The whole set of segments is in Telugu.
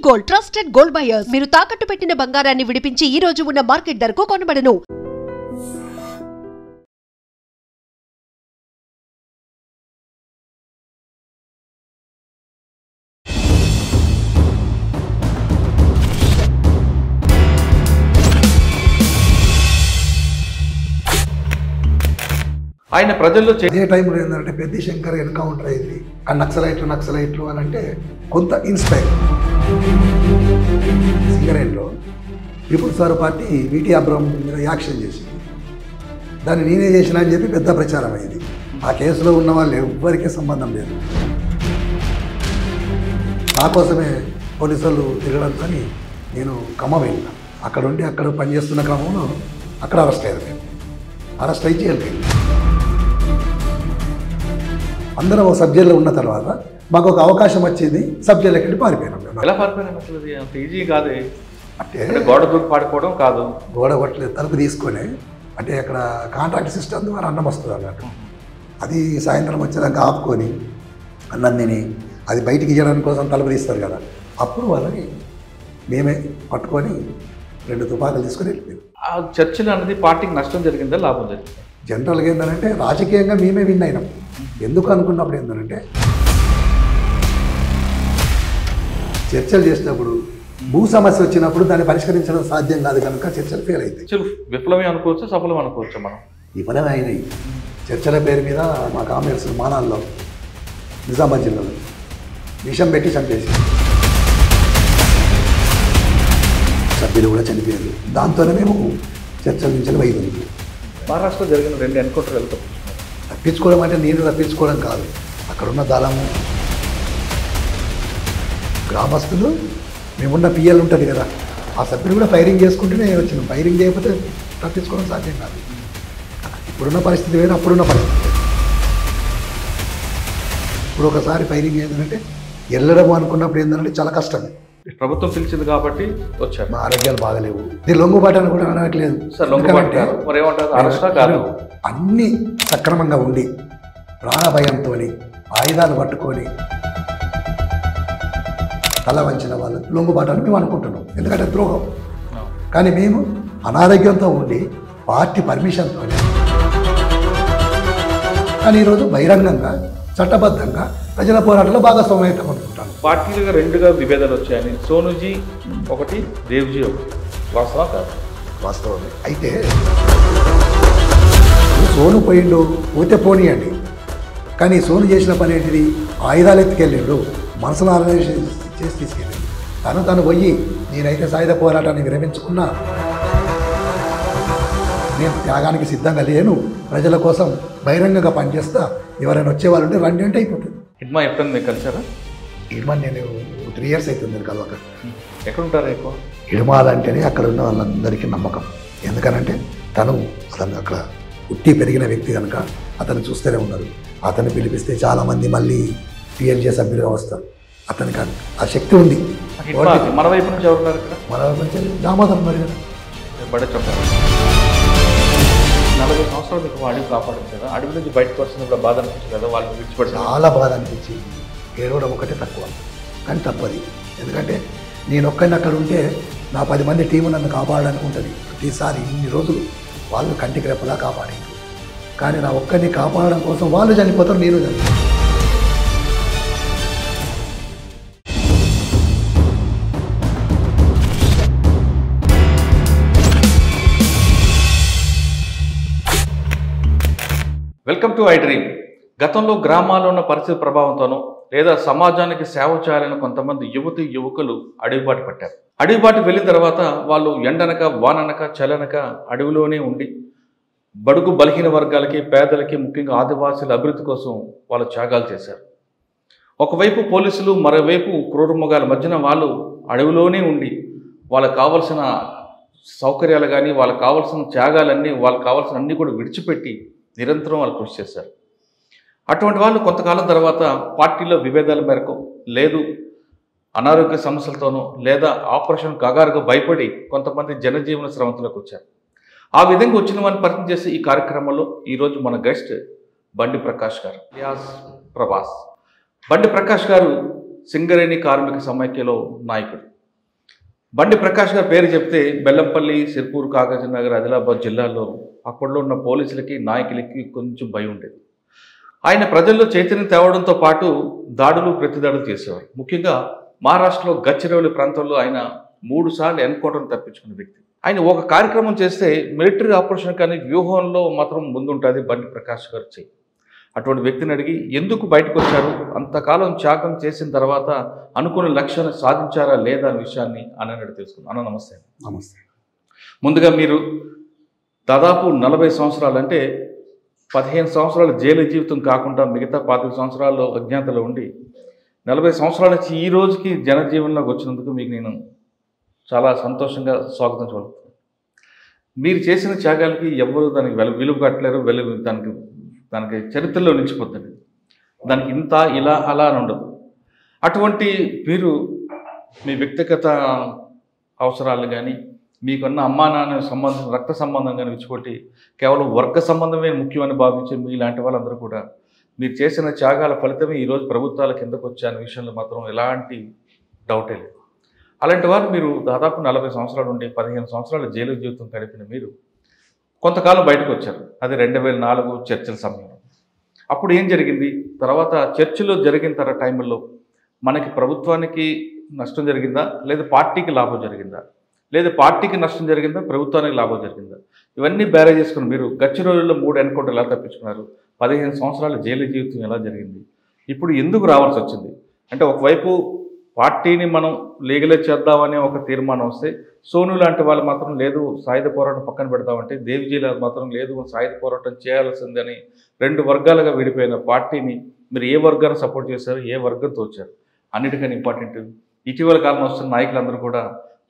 Gold trusted gold buyers. మీరు తాకట్టు పెట్టిన బంగారాన్ని విడిపించి ఈ రోజు ఉన్న మార్కెట్ ధరకు కొనబడను. ఆయన ప్రజల్లో అదే టైంలో ఏంటంటే పెద్ద శంకర్ ఎన్కౌంటర్ అయింది. ఆ నక్సలైట్లు అని అంటే కొంత ఇన్స్పైర్. సింగరేణిలో People's War Party VT Abraham మీద యాక్షన్ చేసింది. దాన్ని నేనే చేసిన అని చెప్పి పెద్ద ప్రచారం అయింది. ఆ కేసులో ఉన్న వాళ్ళు ఎవ్వరికీ సంబంధం లేదు. నా కోసమే పోలీసులు తిరగడంతో నేను ఖమ్మం వెళ్ళిన. అక్కడ ఉండి అక్కడ పనిచేస్తున్న క్రమంలో అక్కడ అరెస్ట్ అయ్యారు. అరెస్ట్ అయ్యి జైలుకి వెళ్ళి అందరం ఒక సబ్జెక్ట్లో ఉన్న తర్వాత మాకు ఒక అవకాశం వచ్చింది. సబ్జెక్ట్లోకి వెళ్ళి పారిపోయినాం. ఎలా పారిపోయినాం? అసలు అంత ఈజీ కాదు. అంటే గోడ దూకి పాడుకోవడం కాదు, గోడ కొట్టలేదు, తలుపు తీసుకొని. అంటే అక్కడ కాంట్రాక్ట్ సిస్టమ్ ద్వారా అన్నం వస్తుంది అన్నట్టు. అది సాయంత్రం వచ్చేదాకా ఆపుకొని అన్నం తిని అది బయటికి ఇవ్వడానికి కోసం తలుపు తీస్తారు కదా, అప్పుడు వాళ్ళని మేమే పట్టుకొని 2 తుపాకులు తీసుకొని వెళ్ళిపోయాం. ఆ చర్చలు అనేది పార్టీకి నష్టం జరిగిందా లాభం జరిగిందా? జనరల్గా ఏంటంటే రాజకీయంగా మేమే విన్ అయినాం. ఎందుకు అనుకున్నప్పుడు ఏంటంటే చర్చలు చేసినప్పుడు భూ సమస్య వచ్చినప్పుడు దాన్ని పరిష్కరించడం సాధ్యం కాదు కనుక చర్చలు ఫెయిల్ అవుతాయి. చర్చలు విఫలమే అనుకోవచ్చు, సఫలం అనుకోవచ్చు. మనం విఫలమే అయినాయి. చర్చల పేరు మీద మా కామ్రేడ్స్ మానాల్లో నిజామాబాద్ జిల్లాలో విషం పెట్టి చంపేసి సభ్యులు కూడా చనిపోయారు. దాంతోనే మేము చర్చల నుంచి వైద్యులు. మహారాష్ట్రలో జరిగిన 2 ఎన్కౌంటర్లు వెళ్తాం. తప్పించుకోవడం అంటే నేను తప్పించుకోవడం కాదు. అక్కడున్న దళము గ్రామస్తులు మేమున్న పిఎల్ ఉంటుంది కదా, ఆ సభ్యులు కూడా ఫైరింగ్ చేసుకుంటూనే వచ్చినాం. ఫైరింగ్ చేయకపోతే తప్పించుకోవడం సాధ్యం కాదు. ఇప్పుడున్న పరిస్థితి వేరు, అప్పుడున్న పరిస్థితి వేరు. ఇప్పుడు ఒకసారి ఫైరింగ్ ఏంటంటే వెళ్ళడం అనుకున్నప్పుడు ఏంటంటే చాలా కష్టమే. ప్రభుత్వం పిలిచింది కాబట్టి వచ్చారు. మా ఆరోగ్యాలు బాగలేవు. ఇది లొంగుబాటు కూడా అనట్లేదు. అన్నీ సక్రమంగా ఉండి ప్రాణభయంతో ఆయుధాలు పట్టుకొని తల వంచిన వాళ్ళు లొంగుబాటు అని మేము అనుకుంటున్నాం. ఎందుకంటే ద్రోహం. కానీ మేము అనారోగ్యంతో ఉండి పార్టీ పర్మిషన్తో కానీ ఈరోజు బహిరంగంగా చట్టబద్ధంగా ప్రజల పోరాటంలో భాగస్వామ్యం అవుతాం అనుకుంటాను. పార్టీలుగా 2గా విభేదాలు వచ్చాయని సోనుజీ ఒకటి, దేవ్జీ ఒకటి. వాస్తవం కాదు? వాస్తవమే. అయితే సోను పోయిండు, పోతే పోనీయండి. కానీ సోను చేసిన పని ఏంటిది? ఆయుధాలు ఎత్తుకెళ్ళిండు, మనసును ఆర్గనైజేషన్ చేసి తీసుకెళ్ళిండు. తను పోయి నేనైతే సాయుధ పోరాటాన్ని విరమించుకున్నా, నేను త్యాగానికి సిద్ధంగా లేను, ప్రజల కోసం బహిరంగంగా పనిచేస్తా, ఎవరైనా వచ్చేవాళ్ళు ఉంటే రండి అంటే అయిపోతుంది. హిడ్మా ఎప్పుడైనా మీరు కలిసారా? హిడ్మా నేను 3 years అవుతుంది నేను కలవక. ఎక్కడుంటారా ఎక్కువ? హిడ్మాలంటేనే అక్కడ ఉన్న వాళ్ళందరికీ నమ్మకం. ఎందుకనంటే అతను అక్కడ పుట్టి పెరిగిన వ్యక్తి కనుక అతను చూస్తూనే ఉన్నారు. అతన్ని పిలిపిస్తే చాలామంది మళ్ళీ పిఎల్జే సభ్యులుగా వస్తారు. అతనికి ఆ శక్తి ఉంది. మన వైపు నుంచి ఎవరున్నారు ఇక్కడ? మన వైపు నుంచి దామోదర్ మరి కదా, బడే చెప్పారు. 40 సంవత్సరాలు మీకు అడవి కాపాడింది కదా, అడవి నుంచి బయటకు వస్తున్నప్పుడు బాధ అనిపించింది కదా, వాళ్ళు విడిచిపడి? చాలా బాధ అనిపించి ఏడవడం ఒకటే తక్కువ, కానీ తప్పది. ఎందుకంటే నేను ఒక్కడిని అక్కడ ఉంటే నా 10 మంది టీము నన్ను కాపాడడానికి ఉంటుంది. ప్రతిసారి ఇన్ని రోజులు వాళ్ళు కంటికి రెప్పలా కాపాడారు. కానీ నా ఒక్కడిని కాపాడడం కోసం వాళ్ళు చనిపోతారు, నేను చనిపోతాను. Welcome to I dream. గతంలో గ్రామాల్లో ఉన్న పరిస్థితి ప్రభావంతోనో లేదా సమాజానికి సేవ చేయాలని కొంతమంది యువకులు అడవిబాటు పట్టారు. అడవిబాటు వెళ్ళిన తర్వాత వాళ్ళు ఎండనక వాననక చలనక అడవిలోనే ఉండి బడుగు బలహీన వర్గాలకి, పేదలకి, ముఖ్యంగా ఆదివాసీల అభివృద్ధి కోసం వాళ్ళు త్యాగాలు చేశారు. ఒకవైపు పోలీసులు, మరోవైపు క్రూరమృగాల మధ్యన వాళ్ళు అడవిలోనే ఉండి వాళ్ళకు కావాల్సిన సౌకర్యాలు కానీ, వాళ్ళకు కావాల్సిన త్యాగాలన్నీ, వాళ్ళకు కావాల్సిన అన్నీ కూడా విడిచిపెట్టి నిరంతరం వాళ్ళు కృషి చేశారు. అటువంటి వాళ్ళు కొంతకాలం తర్వాత పార్టీలో విభేదాల మేరకు, లేదు అనారోగ్య సమస్యలతోనూ, లేదా ఆపరేషన్ కగారుగా భయపడి కొంతమంది జనజీవన స్రవంతిలోకి వచ్చారు. ఆ విధంగా వచ్చిన వారిని పరిచయం చేసి ఈ కార్యక్రమంలో ఈరోజు మన గెస్ట్ బండి ప్రకాష్ గారు, యాస్ ప్రభాస్. బండి ప్రకాష్ గారు సింగరేణి కార్మిక సమైక్యలో నాయకుడు. బండి ప్రకాష్ గారి పేరు చెప్తే బెల్లంపల్లి, సిర్పూర్, కాగజ్నగర్, ఆదిలాబాద్ జిల్లాల్లో అప్పట్లో ఉన్న పోలీసులకి, నాయకులకి కొంచెం భయం ఉండేది. ఆయన ప్రజల్లో చైతన్యం తేవడంతో పాటు దాడులు, ప్రతిదాడులు చేసేవారు. ముఖ్యంగా మహారాష్ట్రలో గచ్చిరౌలి ప్రాంతంలో ఆయన 3 సార్లు ఎన్కౌంటర్ను తప్పించుకున్న వ్యక్తి. ఆయన ఒక కార్యక్రమం చేస్తే మిలిటరీ ఆపరేషన్ కానీ వ్యూహంలో మాత్రం ముందుంటుంది బండి ప్రకాష్ గారు చేయి. అటువంటి వ్యక్తిని అడిగి ఎందుకు బయటకు వచ్చారు, అంతకాలం త్యాగం చేసిన తర్వాత అనుకున్న లక్ష్యాన్ని సాధించారా లేదా అనే విషయాన్ని అన్నని తెలుసుకుందాం. అన్న నమస్తే. నమస్తే. ముందుగా మీరు దాదాపు 40 సంవత్సరాలు అంటే 15 సంవత్సరాల జైలు జీవితం కాకుండా మిగతా 25 సంవత్సరాల్లో అజ్ఞాతలో ఉండి 40 సంవత్సరాల నుంచి ఈ రోజుకి జనజీవనంలోకి వచ్చినందుకు మీకు నేను చాలా సంతోషంగా స్వాగతం చూడతాను. మీరు చేసిన త్యాగాలకి ఎవరు దానికి విలువ కట్టలేరు, దానికి చరిత్రలో నిలిచిపోతుంది. దానికి ఇంత ఇలా అలా అని ఉండదు. అటువంటి మీరు మీ వ్యక్తిగత అవసరాలు కానీ మీకున్న అమ్మా నాన్న సంబంధం, రక్త సంబంధం కానీ విడిచిపెట్టి కేవలం వర్గ సంబంధమే ముఖ్యమని భావించే మీలాంటి వాళ్ళందరూ కూడా మీరు చేసిన త్యాగాల ఫలితమే ఈరోజు ప్రభుత్వాల కిందకు వచ్చే అనే విషయంలో మాత్రం ఎలాంటి డౌటే లేదు. అలాంటి వారు మీరు దాదాపు 40 సంవత్సరాలు ఉండి 15 సంవత్సరాల జైలు జీవితం గడిపిన మీరు కొంతకాలం బయటకు వచ్చారు. అది 2004 చర్చల సమయంలో. అప్పుడు ఏం జరిగింది? తర్వాత చర్చలో జరిగిన టైంలో మనకి ప్రభుత్వానికి నష్టం జరిగిందా, లేదా పార్టీకి లాభం జరిగిందా, లేదా పార్టీకి నష్టం జరిగిందా, ప్రభుత్వానికి లాభం జరిగిందా, ఇవన్నీ బ్యారేజ్ చేసుకుని మీరు గచ్చిరోజుల్లో 3 ఎన్కౌంటర్లు ఎలా తప్పించుకున్నారు, 15 సంవత్సరాల జైలు జీవితం ఎలా జరిగింది, ఇప్పుడు ఎందుకు రావాల్సి వచ్చింది? అంటే ఒకవైపు పార్టీని మనం లీగలైజ్ చేద్దామనే ఒక తీర్మానం వస్తే సోను లాంటి వాళ్ళు మాత్రం లేదు సాయుధ పోరాటం పక్కన పెడతామంటే, దేవిజీల మాత్రం లేదు సాయుధ పోరాటం చేయాల్సిందని 2 వర్గాలుగా విడిపోయిన పార్టీని మీరు ఏ వర్గాన్ని సపోర్ట్ చేశారు, ఏ వర్గంతో వచ్చారు? అన్నిటికన్నా ఇంపార్టెంట్, ఇటీవల కాలం వస్తున్న నాయకులందరూ కూడా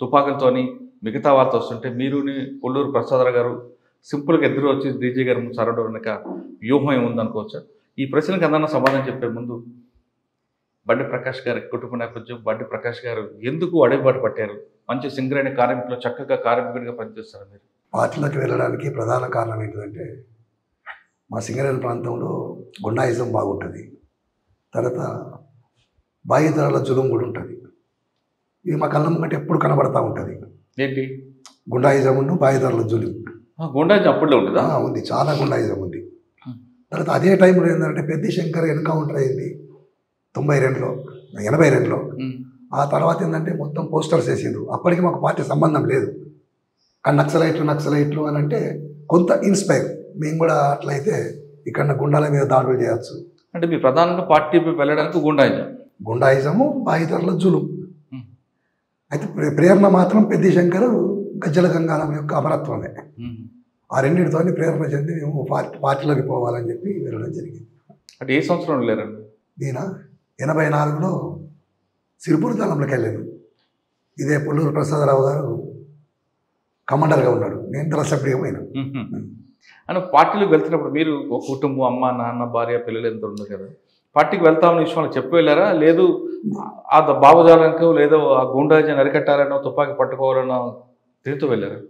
తుపాకులతోని మిగతా వాళ్ళతో వస్తుంటే మీరుని కొల్లూరు ప్రసాదరావు గారు సింపుల్గా ఎదురు వచ్చి డీజీ గారు సరౌండ్ వెనక వ్యూహం ఏముందనుకోవచ్చా? ఈ ప్రశ్నలకు అందరినీ సమాధానం చెప్పే ముందు బండి ప్రకాష్ గారి కుటుంబ నేపథ్యం, బండి ప్రకాష్ గారు ఎందుకు అడుగుబాటు పట్టారు? మంచి సింగరేణి కార్మికులు, చక్కగా కార్మికుడిగా పనిచేస్తారు. మీరు పార్టీలోకి వెళ్ళడానికి ప్రధాన కారణం ఏంటంటే మా సింగరేణి ప్రాంతంలో గుండాయిజం బాగుంటుంది, తర్వాత బాధితుల జులుం కూడా ఉంటుంది. ఇది మా కళ్ళం కంటే ఎప్పుడు కనబడతా ఉంటుంది. ఏంటి గుండాయిజం ఉండు, బాధితుల జులుం. గుండాయిజం అప్పుడులో ఉంటుందా? ఉంది, చాలా గుండాయిజం ఉంది. తర్వాత అదే టైంలో ఏంటంటే పెద్ద శంకర్ ఎన్కౌంటర్ అయింది 92లో, 82లో. ఆ తర్వాత ఏంటంటే మొత్తం పోస్టర్స్ వేసిండ్రు. అప్పటికి మాకు పార్టీ సంబంధం లేదు, కానీ నక్సలైట్లు అని అంటే కొంత ఇన్స్పైర్, మేము కూడా అట్లయితే ఇక్కడ గుండాల మీద దాడులు చేయొచ్చు అంటే మీ ప్రధానంగా పార్టీ వెళ్ళడానికి గుండాయిజము, బాధితుల జులుం. అయితే ప్రేరణ మాత్రం పెద్ద శంకర్ గజ్జల గంగారం యొక్క అమరత్వమే. ఆ రెండింటితో ప్రేరణ చెంది మేము పార్టీలోకి పోవాలని చెప్పి వెళ్ళడం జరిగింది. అంటే ఏ సంవత్సరం వెళ్ళారండి? నేను 84లో సిరిపూర్ దళంలోకి వెళ్ళాను. ఇదే కొల్లూరు ప్రసాదరావు గారు కమాండర్గా ఉన్నాడు, నేను దళ సభ్యుడిగా పోయినాను. అని పార్టీలోకి వెళ్తున్నప్పుడు మీరు ఒక కుటుంబం, అమ్మ నాన్న, భార్య, పిల్లలు ఎంత ఉన్నారు కదా, పార్టీకి వెళ్తామని విషయంలో చెప్పి వెళ్ళారా? లేదు ఆ భావజాలంకో లేదో ఆ గుండాయిజాన్ని అరికట్టాలనో తుపాకీ పట్టుకోవాలనో దీంతో వెళ్ళారా?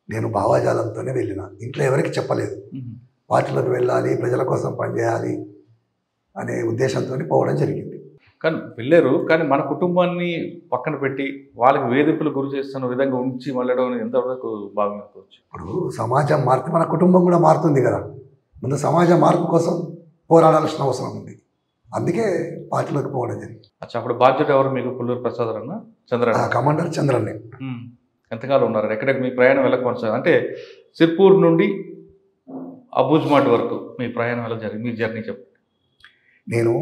నేను భావజాలంతోనే వెళ్ళిన, ఇంట్లో ఎవరికి చెప్పలేదు. పార్టీలోకి వెళ్ళాలి, ప్రజల కోసం పనిచేయాలి అనే ఉద్దేశంతో పోవడం జరిగింది. కానీ వెళ్ళారు, కానీ మన కుటుంబాన్ని పక్కన పెట్టి వాళ్ళకి వేధింపులు గురి చేస్తున్న విధంగా ఉంచి వెళ్ళడం ఎంతవరకు భావించవచ్చు? ఇప్పుడు సమాజం మారితే మన కుటుంబం కూడా మారుతుంది కదా. ముందు సమాజ మార్పు కోసం పోరాడాల్సిన అవసరం ఉంది, అందుకే పార్టీలోకి పోవడం జరిగింది. అచ్చా, అప్పుడు బాధ్యత ఎవరు మీకు? కొల్లూరు ప్రసాదరావు, చంద్రన్న? కమాండర్ చంద్రన్నే. ఎంతకాలం ఉన్నారు? ఎక్కడికి మీ ప్రయాణం ఎలా కొనసాగింది? అంటే సిర్పూర్ నుండి అబూజ్మాట్ వరకు మీ ప్రయాణం ఎలా జరిగింది, మీ జర్నీ చెప్పండి. నేను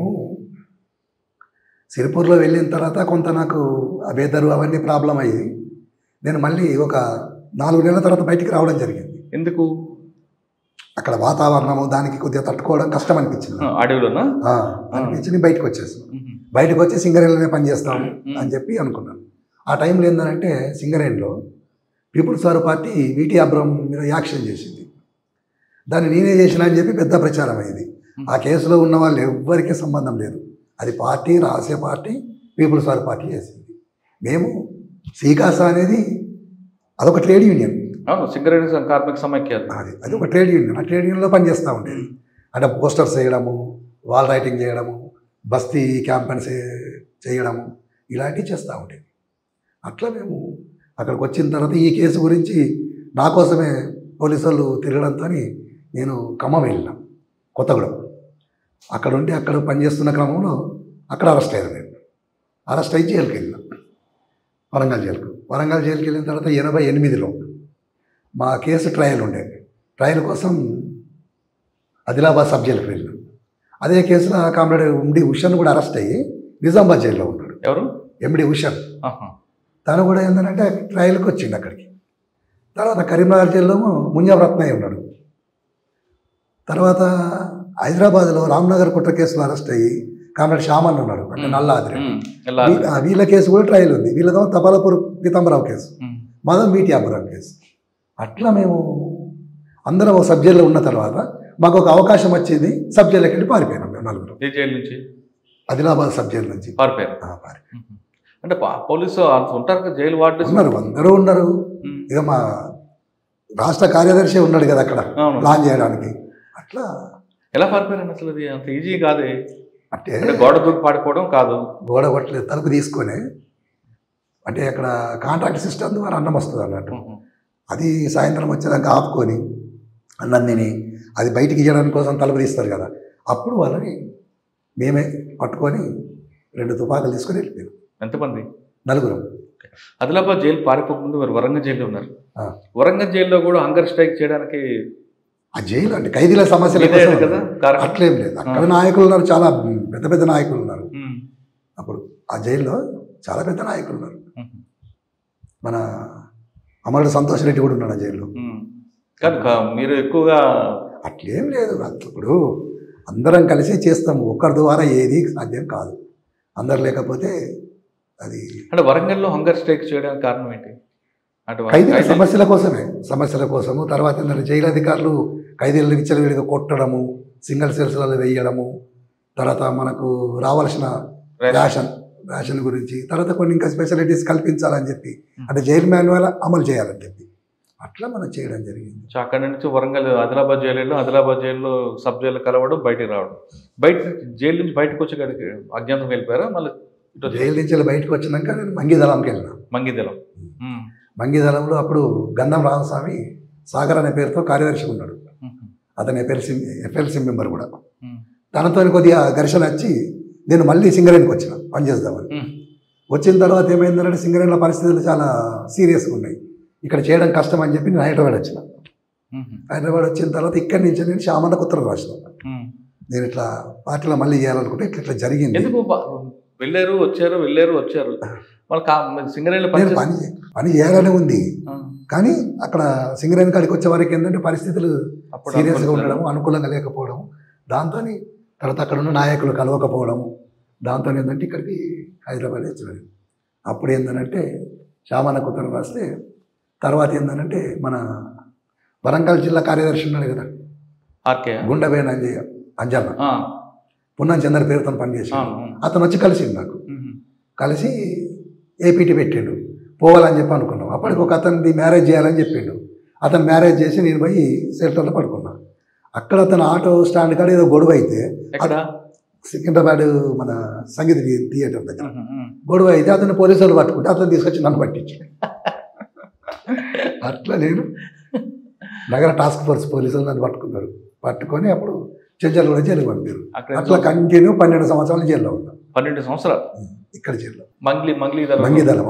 సిరిపూర్లో వెళ్ళిన తర్వాత కొంత నాకు వెదరు అవన్నీ ప్రాబ్లం అయ్యి నేను మళ్ళీ ఒక 4 నెలల తర్వాత బయటికి రావడం జరిగింది. ఎందుకు? అక్కడ వాతావరణము దానికి కొద్దిగా తట్టుకోవడం కష్టం అనిపించింది, అడవిలోనా అనిపించి నేను బయటకు వచ్చేసాను. బయటకు వచ్చి సింగరేణిలోనే పనిచేస్తాము అని చెప్పి అనుకున్నాను. ఆ టైంలో ఏంటంటే సింగరేణిలో People's War Party VT Abraham మీద యాక్షన్ చేసింది. దాన్ని నేనే చేసిన అని చెప్పి పెద్ద ప్రచారం అయింది. ఆ కేసులో ఉన్న వాళ్ళు ఎవ్వరికీ సంబంధం లేదు, అది పార్టీ, రహస్య పార్టీ, పీపుల్స్ వార్ పార్టీ చేసింది. మేము సీకాసా అనేది అదొక ట్రేడ్ యూనియన్, సింగరేణి కార్మిక సమైక్య, అది ఒక ట్రేడ్ యూనియన్. ఆ ట్రేడ్ యూనియన్లో పనిచేస్తూ ఉండేది. అంటే పోస్టర్స్ చేయడము, వాల్ రైటింగ్ చేయడము, బస్తీ క్యాంపెయిన్స్ చేయడము, ఇలాంటివి చేస్తూ ఉండేది. అట్లా మేము అక్కడికి వచ్చిన తర్వాత ఈ కేసు గురించి నా కోసమే పోలీసు వాళ్ళు తిరగడంతో నేను ఖమ్మం వెళ్ళిన కొత్తగూడెం. అక్కడ ఉండి అక్కడ పనిచేస్తున్న క్రమంలో అక్కడ అరెస్ట్ అయ్యాను. నేను అరెస్ట్ అయ్యి జైలుకి వెళ్ళిన, వరంగల్ జైలుకు. వరంగల్ జైలుకి వెళ్ళిన తర్వాత 88లో మా కేసు ట్రయల్ ఉండేది. ట్రయల్ కోసం ఆదిలాబాద్ సబ్ జైలుకి వెళ్ళినాం. అదే కేసులో కామ్రేడ్ ఎండి ఉషన్ కూడా అరెస్ట్ అయ్యి నిజామాబాద్ జైల్లో ఉన్నాడు. ఎవరు? ఎండి ఉషన్. తను కూడా ఏంటంటే ట్రయల్కి వచ్చిండు అక్కడికి. తర్వాత కరీంనగర్ జైల్లో ముంజాబ్ రత్నయ్య ఉన్నాడు. తర్వాత హైదరాబాద్లో రామ్నగర్ కుట్ర కేసులో అరెస్ట్ అయ్యి కామ్రేడ్ శ్యామన్ ఉన్నాడు, అంటే నల్లాద్రి. వీళ్ళ కేసు కూడా ట్రయల్ ఉంది. వీళ్ళతో తపాలపూర్ పీతాంబరావు కేసు, మాధవ్ బీటీ అబ్బరావు కేసు. అట్లా మేము అందరం ఒక సబ్ జైల్లో ఉన్న తర్వాత మాకు ఒక అవకాశం వచ్చింది. సబ్ జైలుకి వెళ్ళి పారిపోయినాం మేము నలుగురు. జైలు నుంచి? ఆదిలాబాద్ సబ్ జైలు నుంచి పారిపోయారు. అంటే పోలీసు ఉంటారు కదా, జైలు వార్డు ఉన్నారు, అందరూ ఉన్నారు. ఇక మా రాష్ట్ర కార్యదర్శి ఉన్నాడు కదా అక్కడ ప్లాన్ చేయడానికి. అట్లా ఎలా పారిపోయారు అసలు? అది అంత ఈజీ కాదే. అంటే గోడ దూకి పాడిపోవడం కాదు, గోడ కొట్టలేదు, తలుపు తీసుకొని. అంటే అక్కడ కాంట్రాక్ట్ సిస్టమ్ ద్వారా అన్నం వస్తుంది అన్నట్టు. అది సాయంత్రం వచ్చేదాకా ఆపుకొని అన్నం తిని అది బయటికి ఇవ్వడానికి కోసం తలుపు తీస్తారు కదా, అప్పుడు వాళ్ళని మేమే పట్టుకొని 2 తుపాకులు తీసుకొని వెళ్ళిపోయాం. ఎంతమంది? నలుగురం. ఆదిలాబాద్ జైలు పారిపోకముందు మీరు వరంగల్ జైల్లో ఉన్నారు. వరంగల్ జైల్లో కూడా హంగర్ స్ట్రైక్ చేయడానికి ఆ జైలు అంటే ఖైదీల సమస్యలు కదా, అట్లేం లేదు. అక్కడ నాయకులు ఉన్నారు, చాలా పెద్ద పెద్ద నాయకులు ఉన్నారు. అప్పుడు ఆ జైల్లో చాలా పెద్ద నాయకులు ఉన్నారు. మన అమరుడు సంతోష్ రెడ్డి కూడా ఉన్నాడు ఆ జైల్లో. కానీ మీరు ఎక్కువగా అట్లేం లేదు. ఇప్పుడు అందరం కలిసి చేస్తాము, ఒకరి ద్వారా ఏది సాధ్యం కాదు. అందరు లేకపోతే అది. అంటే వరంగల్లో హంగర్ స్ట్రైక్ చేయడానికి కారణం ఏంటి? ఖైదీల సమస్యల కోసము. తర్వాత ఏంటంటే జైలు అధికారులు ఖైదీలను విచ్చలవిడిగా కొట్టడము, సింగిల్ సెల్స్లలో వేయడము, తర్వాత మనకు రావాల్సిన రేషన్ గురించి, తర్వాత కొన్ని ఇంకా స్పెషాలిటీస్ కల్పించాలని చెప్పి, అంటే జైలు మాన్యువల్ అమలు చేయాలని చెప్పి అట్లా మనం చేయడం జరిగింది. అక్కడి నుంచి వరంగల్ ఆదిలాబాద్ జైలు, ఆదిలాబాద్ జైల్లో సబ్ జైలు కలవడం, బయటికి రావడం. బయట జైలు నుంచి బయటకు వచ్చి అజ్ఞాతం వెళ్ళిపోయారా? మళ్ళీ జైలు నుంచి బయటకు వచ్చినాక నేను మంగిదళంకి వెళ్ళినా. మంగిదళంలో అప్పుడు గంధం రామస్వామి సాగర్ అనే పేరుతో కార్యదర్శి ఉన్నాడు. అతను ఎఫ్ఎల్సి మెంబర్ కూడా. తనతో కొద్దిగా ఘర్షణ వచ్చి నేను మళ్ళీ సింగరేణికి వచ్చిన పనిచేద్దామని. వచ్చిన తర్వాత ఏమైందంటే సింగరేణిలో పరిస్థితులు చాలా సీరియస్గా ఉన్నాయి, ఇక్కడ చేయడం కష్టం అని చెప్పి నేను హైదరాబాద్ వచ్చిన. హైదరాబాద్ వచ్చిన తర్వాత ఇక్కడి నుంచి నేను శ్యామన్నకు ఉత్తరం రాసిన. నేను ఇట్లా పార్టీలో మళ్ళీ చేయాలనుకుంటే ఇట్లా జరిగింది. వెళ్ళారు వచ్చారు మళ్ళీ సింగరేణిలో పని చేయాలనే ఉంది. కానీ అక్కడ సింగరేణి కాడికి వచ్చే వారికి ఏంటంటే పరిస్థితులు సీరియస్గా ఉండడం, అనుకూలంగా లేకపోవడం, దాంతో తర్వాత అక్కడ ఉన్న నాయకులు కలవకపోవడం, దాంతో ఏంటంటే ఇక్కడికి హైదరాబాద్ వచ్చినాడు. అప్పుడు ఏంటంటే శ్యామన్నకు ఉత్తరం రాస్తే తర్వాత ఏంటంటే మన వరంగల్ జిల్లా కార్యదర్శి ఉన్నాడు కదా గుండెబేన అంజన్న, పున్నం చంద్ర పేరుతో పనిచేసాడు. అతను వచ్చి కలిసిండు నాకు. కలిసి ఏపీటీ పెట్టిండు, పోవాలని చెప్పి అనుకున్నాం. అప్పటికి ఒక అతనిది మ్యారేజ్ చేయాలని చెప్పిండు. అతను మ్యారేజ్ చేసి నేను పోయి షెల్టర్లో పడుకున్నా. అక్కడ అతను ఆటో స్టాండ్ కాడ ఏదో గొడవ అయితే, సికింద్రాబాద్ మన సంగీత థియేటర్ దగ్గర గొడవ అయితే అతను పోలీసులు పట్టుకుంటే అతను తీసుకొచ్చి నన్ను పట్టించాడు. అట్లా నేను నగర టాస్క్ ఫోర్స్ పోలీసులు నన్ను పట్టుకున్నారు. పట్టుకొని అప్పుడు చెంచల్ కూడా జైలు పంపారు. అట్లా కంటిన్యూ 12 సంవత్సరాలు జైల్లో ఉన్నా. 12 సంవత్సరాలు ఇక్కడ జైల్లో. మంగిదళం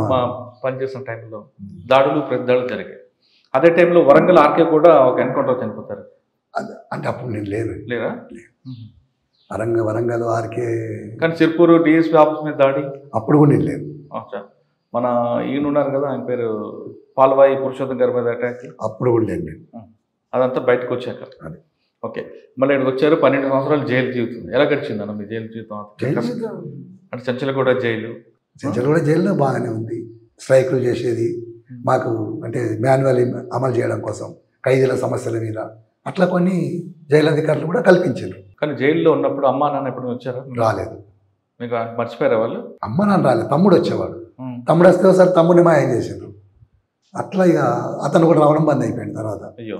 పనిచేసిన టైంలో దాడులు ప్రతిదాడులు జరిగాయి. అదే టైంలో వరంగల్ ఆర్కే కూడా ఒక ఎన్కౌంటర్ చనిపోతారు. అంటే అప్పుడు నేను లేరా? వరంగల్ ఆర్కే. కానీ సిర్పూరు డిఎస్పీ ఆఫీస్ మీద దాడి అప్పుడు కూడా నేను లేదు. మన ఈయన ఉన్నారు కదా, ఆయన పేరు పాల్వాయి పురుషోత్తం గారి మీద అటాక్, అప్పుడు కూడా లేదు నేను. అదంతా బయటకు వచ్చాక. ఓకే, మళ్ళీ ఇక్కడికి వచ్చారు. 12 సంవత్సరాలు జైలు జీవితం ఎలా గడిచింది అన్న మీ జైలు జీవితం? అంటే చెంచలగూడ జైల్లో బాగానే ఉంది. స్ట్రైకులు చేసేది మాకు, అంటే మాన్యువల్ అమలు చేయడం కోసం ఖైదీల సమస్యల మీద అట్లా కొన్ని జైలు అధికారులు కూడా కల్పించారు. కానీ జైల్లో ఉన్నప్పుడు అమ్మా నాన్న ఎప్పుడు వచ్చారా? రాలేదు. మీకు మర్చిపోయారా వాళ్ళు? అమ్మ నాన్న రాలేదు, తమ్ముడు వచ్చేవాడు. తమ్ముడు వస్తే ఒకసారి తమ్ముడిని మాయం చేశారు. అట్లా ఇక అతను కూడా రావడం బంద్ అయిపోయింది తర్వాత. అయ్యో,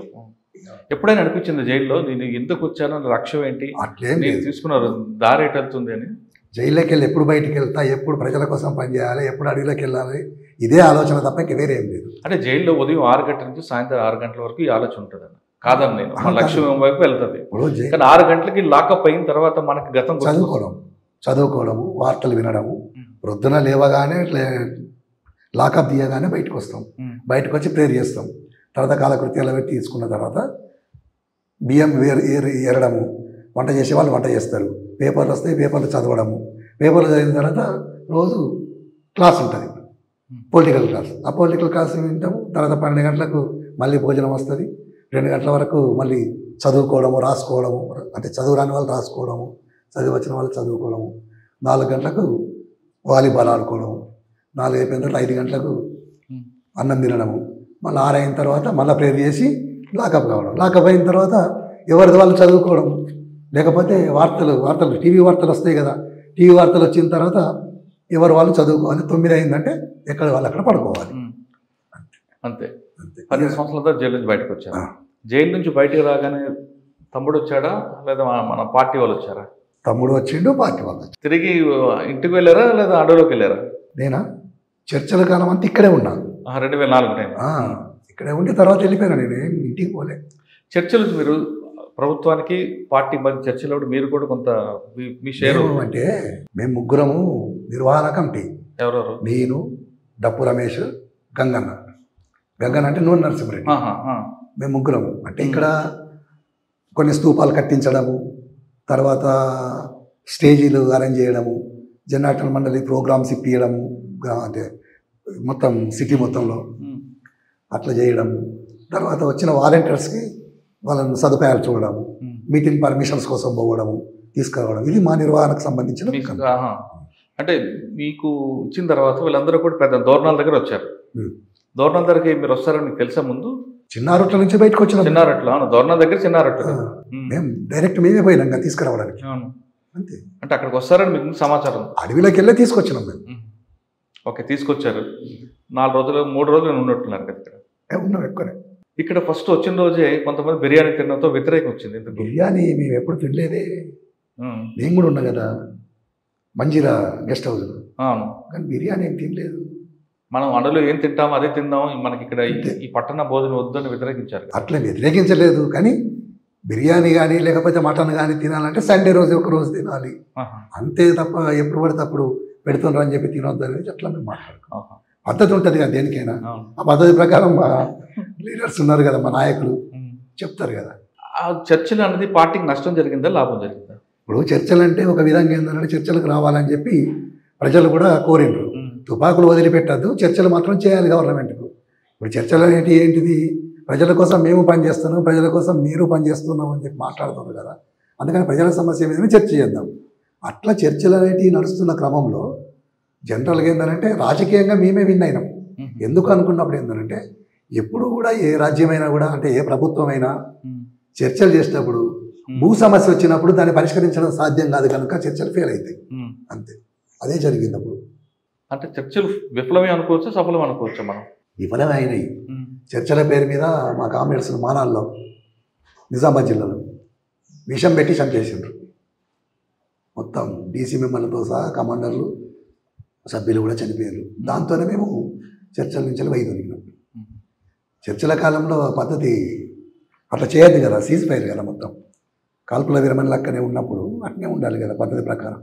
ఎప్పుడైనా అనిపించింది జైల్లో నేను ఎందుకు వచ్చాను, లక్ష్యం ఏంటి, అట్లే తీసుకున్నారు దారి ఎటు వెళ్తుంది అని? జైల్లోకి వెళ్ళి ఎప్పుడు బయటికి వెళ్తా, ఎప్పుడు ప్రజల కోసం పనిచేయాలి, ఎప్పుడు అడవిలోకి వెళ్ళాలి, ఇదే ఆలోచన తప్ప ఇంక వేరే ఏం లేదు. అంటే జైల్లో ఉదయం 6 గంటల నుంచి సాయంత్రం 6 గంటల వరకు ఈ ఆలోచన ఉంటుందండి. కాదని నేను మన లక్ష్యం వైపు వెళ్తుంది. కానీ 6 గంటలకి లాకప్ అయిన తర్వాత మనకి గతం చదువుకోవడము, వార్తలు వినడము, ప్రొద్దున లేవగానే లాకప్ తీయగానే బయటకు వస్తాం, బయటకు వచ్చి ప్రేయర్ చేస్తాం, తర్వాత కాలకృత్యాలు పెట్టి తీసుకున్న తర్వాత బియ్యం ఏరడము, వంట చేసే వాళ్ళు వంట చేస్తారు, పేపర్లు వస్తాయి, పేపర్లు చదవడము, పేపర్లు చదివిన తర్వాత రోజు క్లాస్ ఉంటుంది, పొలిటికల్ క్లాస్. ఆ పొలిటికల్ క్లాస్ వింటాము. తర్వాత 12 గంటలకు మళ్ళీ భోజనం వస్తుంది. 2 గంటల వరకు మళ్ళీ చదువుకోవడము, రాసుకోవడము, అంటే చదువు రాని వాళ్ళు రాసుకోవడము, చదివి వచ్చిన వాళ్ళు చదువుకోవడము. 4 గంటలకు వాలీబాల్ ఆడుకోవడము, 4 అయిపోయిన తర్వాత 5 గంటలకు అన్నం తినడము, మళ్ళీ 6 అయిన తర్వాత మళ్ళీ ప్రేయర్ చేసి లాకప్ కావడం. లాకప్ అయిన తర్వాత ఎవరిది వాళ్ళు చదువుకోవడం, లేకపోతే వార్తలు టీవీ వార్తలు వస్తాయి కదా, టీవీ వార్తలు వచ్చిన తర్వాత ఎవరు వాళ్ళు చదువుకోవాలి. 9 అయిందంటే ఎక్కడ వాళ్ళు అక్కడ పడుకోవాలి. అంతే. 10 సంవత్సరాల తర్వాత జైలు నుంచి బయటకు వచ్చారు. జైలు నుంచి బయటకు రాగానే తమ్ముడు వచ్చాడా లేదా మన పార్టీ వాళ్ళు వచ్చారా? తమ్ముడు వచ్చిండు, పార్టీ వాళ్ళు వచ్చారు. తిరిగి ఇంటికి వెళ్ళారా లేదా అడవిలోకి వెళ్ళారా? నేనా చర్చల కాలం అంతా ఇక్కడే ఉన్నాను. 2004 టైం ఇక్కడే ఉండి తర్వాత వెళ్ళిపోయినా, నేను ఇంటికి పోలే. చర్చలు మీరు ప్రభుత్వానికి పార్టీ మధ్య చర్చలో మీరు కూడా కొంత మీ షేర్ అంటే మేము ముగ్గురము నిర్వహణ కమిటీ. ఎవరెవరు? నేను, డప్పు రమేష్, గంగన్న అంటే నూనె నరసింహరెడ్డి. మేము ముగ్గురము. అంటే ఇక్కడ కొన్ని స్తూపాలు కట్టించడము, తర్వాత స్టేజీలు అరేంజ్ చేయడము, జననాటక మండలి ప్రోగ్రామ్స్ ఇప్పించడము, అంటే మొత్తం సిటీ మొత్తంలో అట్లా చేయడము, తర్వాత వచ్చిన వాలంటీర్స్కి వాళ్ళని సదుపాయాలు చూడడము, మీటింగ్ పర్మిషన్స్ కోసం పోవడము, తీసుకురావడం, ఇది మా నిర్వహణకు సంబంధించిన. అంటే మీకు ఇచ్చిన తర్వాత వీళ్ళందరూ కూడా పెద్ద దోర్నాల దగ్గర వచ్చారు. దోర్నాల దగ్గరికి మీరు వస్తారని మీకు తెలుసా ముందు? చిన్నారొట్ల నుంచి బయటకు వచ్చిన. చిన్నారొట్ల దోర్నాల దగ్గర చిన్నారొట్ల మేము డైరెక్ట్ మేమే పోయినాం తీసుకురావడానికి. అంతే. అంటే అక్కడికి వస్తారని మీకు సమాచారం? అడవిలోకి వెళ్ళి తీసుకొచ్చినాం మేము. ఓకే, తీసుకొచ్చారు. 4 రోజులు 3 రోజులు ఉన్నట్టున్నారు కదా ఇక్కడ? ఉన్నాం ఎక్కువనే. ఇక్కడ ఫస్ట్ వచ్చిన రోజే కొంతమంది బిర్యానీ తినడంతో వ్యతిరేకం వచ్చింది. బిర్యానీ మేము ఎప్పుడు తినలేదే. నేను కూడా ఉన్నా కదా మంజీరా గెస్ట్ హౌస్, కానీ బిర్యానీ ఏం తినలేదు. మనం అడవిలో ఏం తింటామో అదే తిందాం, మనకి ఇక్కడ ఈ పట్టణ భోజనం వద్దని వ్యతిరేకించారు. అట్లా వ్యతిరేకించలేదు, కానీ బిర్యానీ కానీ లేకపోతే మటన్ కానీ తినాలంటే సండే రోజు ఒక రోజు తినాలి, అంతే తప్ప ఎప్పుడు పడితే అప్పుడు పెడుతున్నారు అని చెప్పి తినొద్దు అనేది అట్లా మేము మాట్లాడుకున్నాం. పద్ధతి ఉంటుంది కదా దేనికైనా. ఆ పద్ధతి ప్రకారం మా లీడర్స్ ఉన్నారు కదా, మా నాయకులు చెప్తారు కదా. ఆ చర్చలు అనేది పార్టీకి నష్టం జరిగిందా లాభం జరిగిందా? ఇప్పుడు చర్చలు అంటే ఒక విధంగా ఏంటంటే చర్చలకు రావాలని చెప్పి ప్రజలు కూడా కోరిండ్రు. తుపాకులు వదిలిపెట్టద్దు, చర్చలు మాత్రం చేయాలి గవర్నమెంట్కు. ఇప్పుడు చర్చలు అనేవి ఏంటిది? ప్రజల కోసం మేము పనిచేస్తున్నాం, ప్రజల కోసం మీరు పనిచేస్తున్నాం అని చెప్పి మాట్లాడుతున్నారు కదా. అందుకని ప్రజల సమస్య మీద చర్చ చేద్దాం. అట్లా చర్చలు అనేటివి నడుస్తున్న క్రమంలో జనరల్గా ఏంటంటే రాజకీయంగా మేమే విన్ అయినాం. ఎందుకు అనుకున్నప్పుడు ఏంటంటే ఎప్పుడు కూడా ఏ రాజ్యమైనా కూడా, అంటే ఏ ప్రభుత్వమైనా చర్చలు చేసినప్పుడు భూ సమస్య వచ్చినప్పుడు దాన్ని పరిష్కరించడం సాధ్యం కాదు కనుక చర్చలు ఫెయిల్ అవుతాయి. అంతే, అదే జరిగింది. అప్పుడు అంటే చర్చలు విఫలమే అనుకోవచ్చు, సఫలం అనుకోవచ్చు. మనం విఫలమే అయినాయి. చర్చల పేరు మీద మా కామ్రేడ్స్ మానాల్లో నిజామాబాద్ జిల్లాలో విషం పెట్టి చంపేసిండ్రు. మొత్తం డీసీ మెంబర్లతో సహా కమాండర్లు సభ్యులు కూడా చనిపోయారు. దాంతోనే మేము చర్చల నుంచి వైదొలిగినాం. చర్చల కాలంలో పద్ధతి అట్లా చేయద్దు కదా, సీజ్ ఫైర్ కదా, మొత్తం కాల్పుల విరమణ లెక్కనే ఉన్నప్పుడు అట్నే ఉండాలి కదా పద్ధతి ప్రకారం.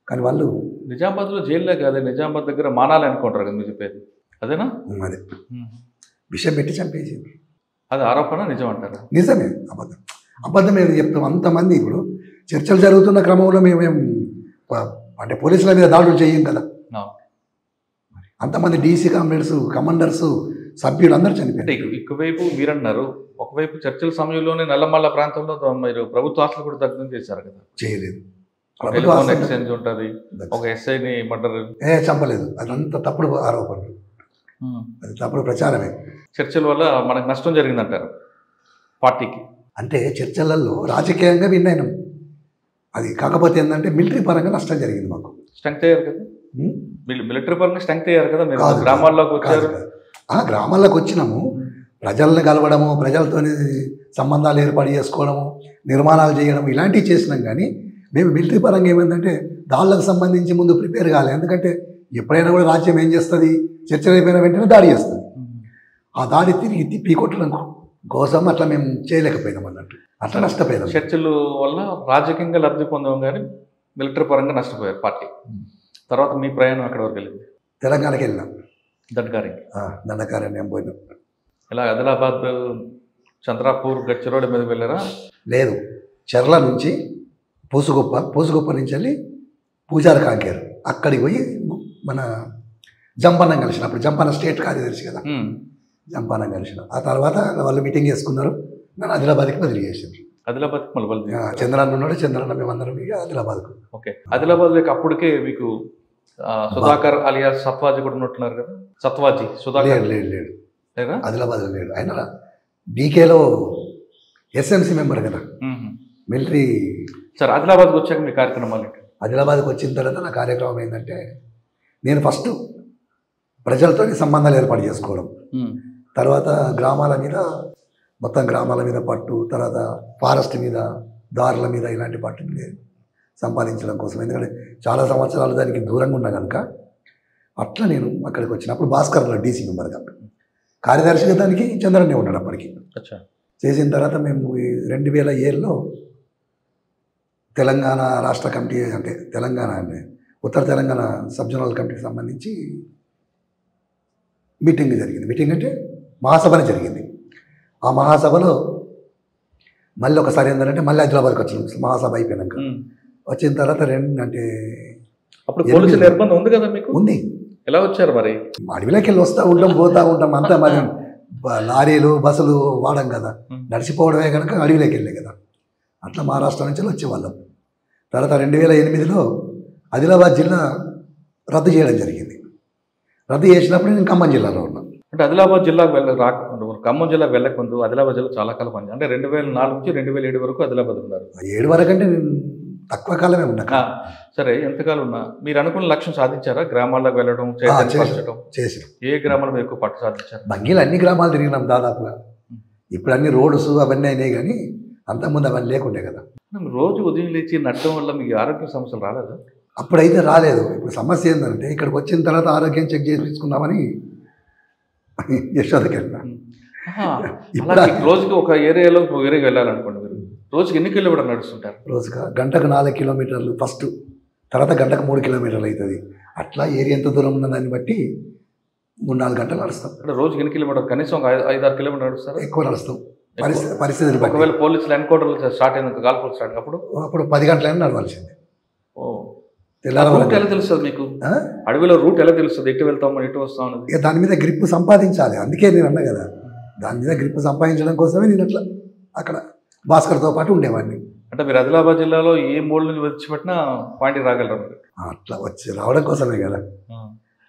కానీ వాళ్ళు నిజామాబాద్లో జైల్లో కాదు, నిజామాబాద్ దగ్గర మానాలి అనుకుంటారు కదా మీరు చెప్పేది, అదేనా? అదే విషయం పెట్టి చంపేసింది. అది ఆరోపణ, నిజం అంటారా? నిజమే, అబద్ధం. అబద్ధం ఏదో చెప్తాం. అంతమంది ఇప్పుడు చర్చలు జరుగుతున్న క్రమంలో మేమేం అంటే పోలీసుల మీద దాడులు చేయం కదా. అంతమంది డీసీ కామ్రేడ్స్, కమాండర్స్, సభ్యులు అందరూ చనిపోయారు. ఒకవైపు మీరన్నారు, ఒకవైపు చర్చల సమయంలోనే నల్లమల్ల ప్రాంతంలో మీరు ప్రభుత్వ ఆస్తులు కూడా దగ్ధం చేశారు కదా? చేయలేదు. ఎక్స్చేంజ్ ఉంటుంది, ఒక ఎస్ఐని మర్డర్ చంపలేదు. అదంతా తప్పుడు ఆరోపణలు, అది తప్పుడు ప్రచారమే. చర్చల వల్ల మనకు నష్టం జరిగిందంటారు పార్టీకి? అంటే చర్చలలో రాజకీయంగా విన్ అయినాం. అది కాకపోతే ఏంటంటే మిలిటరీ పరంగా నష్టం జరిగింది మాకు. స్ట్రెంగ్త్ అయ్యారు కదా మిలిటరీ పరంగా, స్ట్రెంగ్త్ అయ్యారు కదా మీరు. గ్రామాల్లోకి వచ్చారు. గ్రామాల్లోకి వచ్చినాము, ప్రజల్ని కలవడము, ప్రజలతో సంబంధాలు ఏర్పాటు చేసుకోవడము, నిర్మాణాలు చేయడం, ఇలాంటివి చేసినాం. కానీ మేము మిలిటరీ పరంగా ఏమైందంటే దాళ్ళకు సంబంధించి ముందు ప్రిపేర్ కావాలి. ఎందుకంటే ఎప్పుడైనా కూడా రాజ్యం ఏం చేస్తుంది, చర్చలు అయిపోయిన వెంటనే దాడి చేస్తుంది. ఆ దాడి తిరిగి తిప్పి కొట్టడం కోసం అట్లా మేము చేయలేకపోయినాం అన్నట్టు, అట్లా నష్టపోయినాం. చర్చల వల్ల రాజకీయంగా లబ్ధి పొందాం కానీ మిలిటరీ పరంగా నష్టపోయారు పార్టీ. తర్వాత మీ ప్రయాణం అక్కడ వరకు వెళ్ళింది? తెలంగాణకి వెళ్ళినాం, దండకారణ్యం పోయినాం. ఇలా ఆదిలాబాద్, చంద్రాపూర్, గచ్చిరోడ్ మీద వెళ్ళారా? లేదు, చెర్ల నుంచి పూసుగొప్ప నుంచి వెళ్ళి పూజారి కాంకేరు అక్కడికి పోయి మన జంపన్నం కలిసిన. అప్పుడు జంపన్న స్టేట్ కార్యదర్శి కదా, జంపన్నం కలిసిన. ఆ తర్వాత వాళ్ళు మీటింగ్ చేసుకున్నారు, నన్ను ఆదిలాబాద్కి బదిలీ చేసింది. ఆదిలాబాద్కి మళ్ళీ చంద్రన్న ఉన్నాడు, చంద్రన్న మేమందరం ఆదిలాబాద్కు. ఓకే, ఆదిలాబాద్ అప్పటికే మీకు సుధాకర్ అలియా సత్వాజీ కూడా ఉన్నట్టున్నారు కదా? సత్వాజీ సుధాకర్ లేడు ఆదిలాబాద్లో లేడు. ఆయన డీకేలో ఎస్ఎంసీ మెంబర్ కదా, మిలిటరీ. సార్, ఆదిలాబాద్కి వచ్చాక మీ కార్యక్రమాలు? ఆదిలాబాద్కి వచ్చిన తర్వాత నా కార్యక్రమం ఏంటంటే, నేను ఫస్ట్ ప్రజలతో సంబంధాలు ఏర్పాటు చేసుకోవడం, తర్వాత గ్రామాల మీద, మొత్తం గ్రామాల మీద పట్టు, తర్వాత ఫారెస్ట్ మీద, దారుల మీద ఇలాంటి పట్టు సంపాదించడం కోసం. ఎందుకంటే చాలా సంవత్సరాలు దానికి దూరంగా ఉన్నా కనుక అట్లా నేను అక్కడికి వచ్చినప్పుడు భాస్కర్లో డీసీ మెంబర్గా, కార్యదర్శిగా దానికి చంద్రన్నే ఉన్నాడు అప్పటికి. చేసిన తర్వాత మేము 2007లో తెలంగాణ రాష్ట్ర కమిటీ, అంటే తెలంగాణ ఉత్తర తెలంగాణ సబ్ జోనల్ కమిటీకి సంబంధించి మీటింగ్ జరిగింది. మీటింగ్ అంటే మహాసభనే జరిగింది. ఆ మహాసభలో మళ్ళీ ఒకసారి ఏంటంటే మళ్ళీ హైదరాబాద్కి వచ్చినాం మహాసభ అయిపోయినాక. వచ్చిన తర్వాత అంటే అప్పుడు పోలీసుల నిర్బంధం ఉంది కదా మీకు? ఉంది. ఎలా వచ్చారు మరి? అడవిలోకి వెళ్ళి వస్తూ ఉంటాం, పోతూ ఉంటాం అంతా. మరి లారీలు బస్సులు వాడం కదా, నడిచిపోవడమే కనుక అడవిలోకి వెళ్ళే కదా. అట్లా మహారాష్ట్ర నుంచి వచ్చేవాళ్ళం. తర్వాత 2008లో ఆదిలాబాద్ జిల్లా రద్దు చేయడం జరిగింది. రద్దు చేసినప్పుడు నేను ఖమ్మం జిల్లాలో ఉన్నాను. అంటే ఆదిలాబాద్ జిల్లాకు రాకుండా ఖమ్మం జిల్లాకు వెళ్ళకముందు ఆదిలాబాద్ జిల్లా చాలా కాలం పని, అంటే 2004 నుంచి 2007 వరకు ఆదిలాబాద్ ఉన్నారు. 7 వరకు అంటే నేను తక్కువ కాలమే ఉన్నా. సరే, ఎంతకాలం ఉన్నా మీరు అనుకున్న లక్ష్యం సాధించారా? గ్రామాల్లోకి వెళ్ళడం, చేసిన ఏ గ్రామాల్లో ఎక్కువ పట్టు సాధించారు? బంగీలు అన్ని గ్రామాలు తిరిగినాం దాదాపుగా. ఇప్పుడు అన్ని రోడ్స్ అవన్నీ అయినాయి, కానీ అంతకుముందు అవన్నీ లేకుండే కదా. రోజు ఉదయం లేచి నడడం వల్ల మీకు ఆరోగ్య సమస్యలు రాలేదా? అప్పుడైతే రాలేదు. ఇప్పుడు సమస్య ఏంటంటే, ఇక్కడికి వచ్చిన తర్వాత ఆరోగ్యం చెక్ చేయించుకుందామని యశోదకి వెళ్ళినా. రోజుకి ఒక ఏరియాలో ఏరియాకి వెళ్ళాలనుకోండి, మీరు రోజుకి ఎన్ని కిలోమీటర్లు నడుస్తుంటారు? రోజుగా గంటకు 4 కిలోమీటర్లు ఫస్ట్, తర్వాత గంటకు 3 కిలోమీటర్లు అవుతుంది. అట్లా ఏరియా ఎంత దూరం ఉన్న దాన్ని బట్టి 3-4 గంటలు నడుస్తాం. అంటే రోజుకి ఎన్ని కిలోమీటర్లు? కనీసం 5-6 కిలోమీటర్లు నడుస్తారు. ఎక్కువ నడుస్తాం పరిస్థితులు. ఒకవేళ పోలీసులు ఎన్కౌంటర్లు స్టార్ట్ అయిన గాల్పులు స్టార్ట్ అప్పుడు 10 గంటలైనా నడవాల్సింది. రూట్ ఎలా తెలుస్తుంది మీకు? అడవిలో రూట్ ఎలా తెలుస్తుంది? ఎటు వెళ్తాం, ఎటు వస్తాం అనేది? ఇక దాని మీద గ్రిప్ సంపాదించాలి. అందుకే నేను అన్నా కదా, దాని మీద గ్రిప్ సంపాదించడం కోసమే నేను అట్లా అక్కడ భాస్కర్తో పాటు ఉండేవాడిని. అంటే మీరు ఆదిలాబాద్ జిల్లాలో ఏ మూడు నుంచి వచ్చిపెట్టినా పాయింట్కి రాగలరు? అట్లా రావడం కోసమే కదా,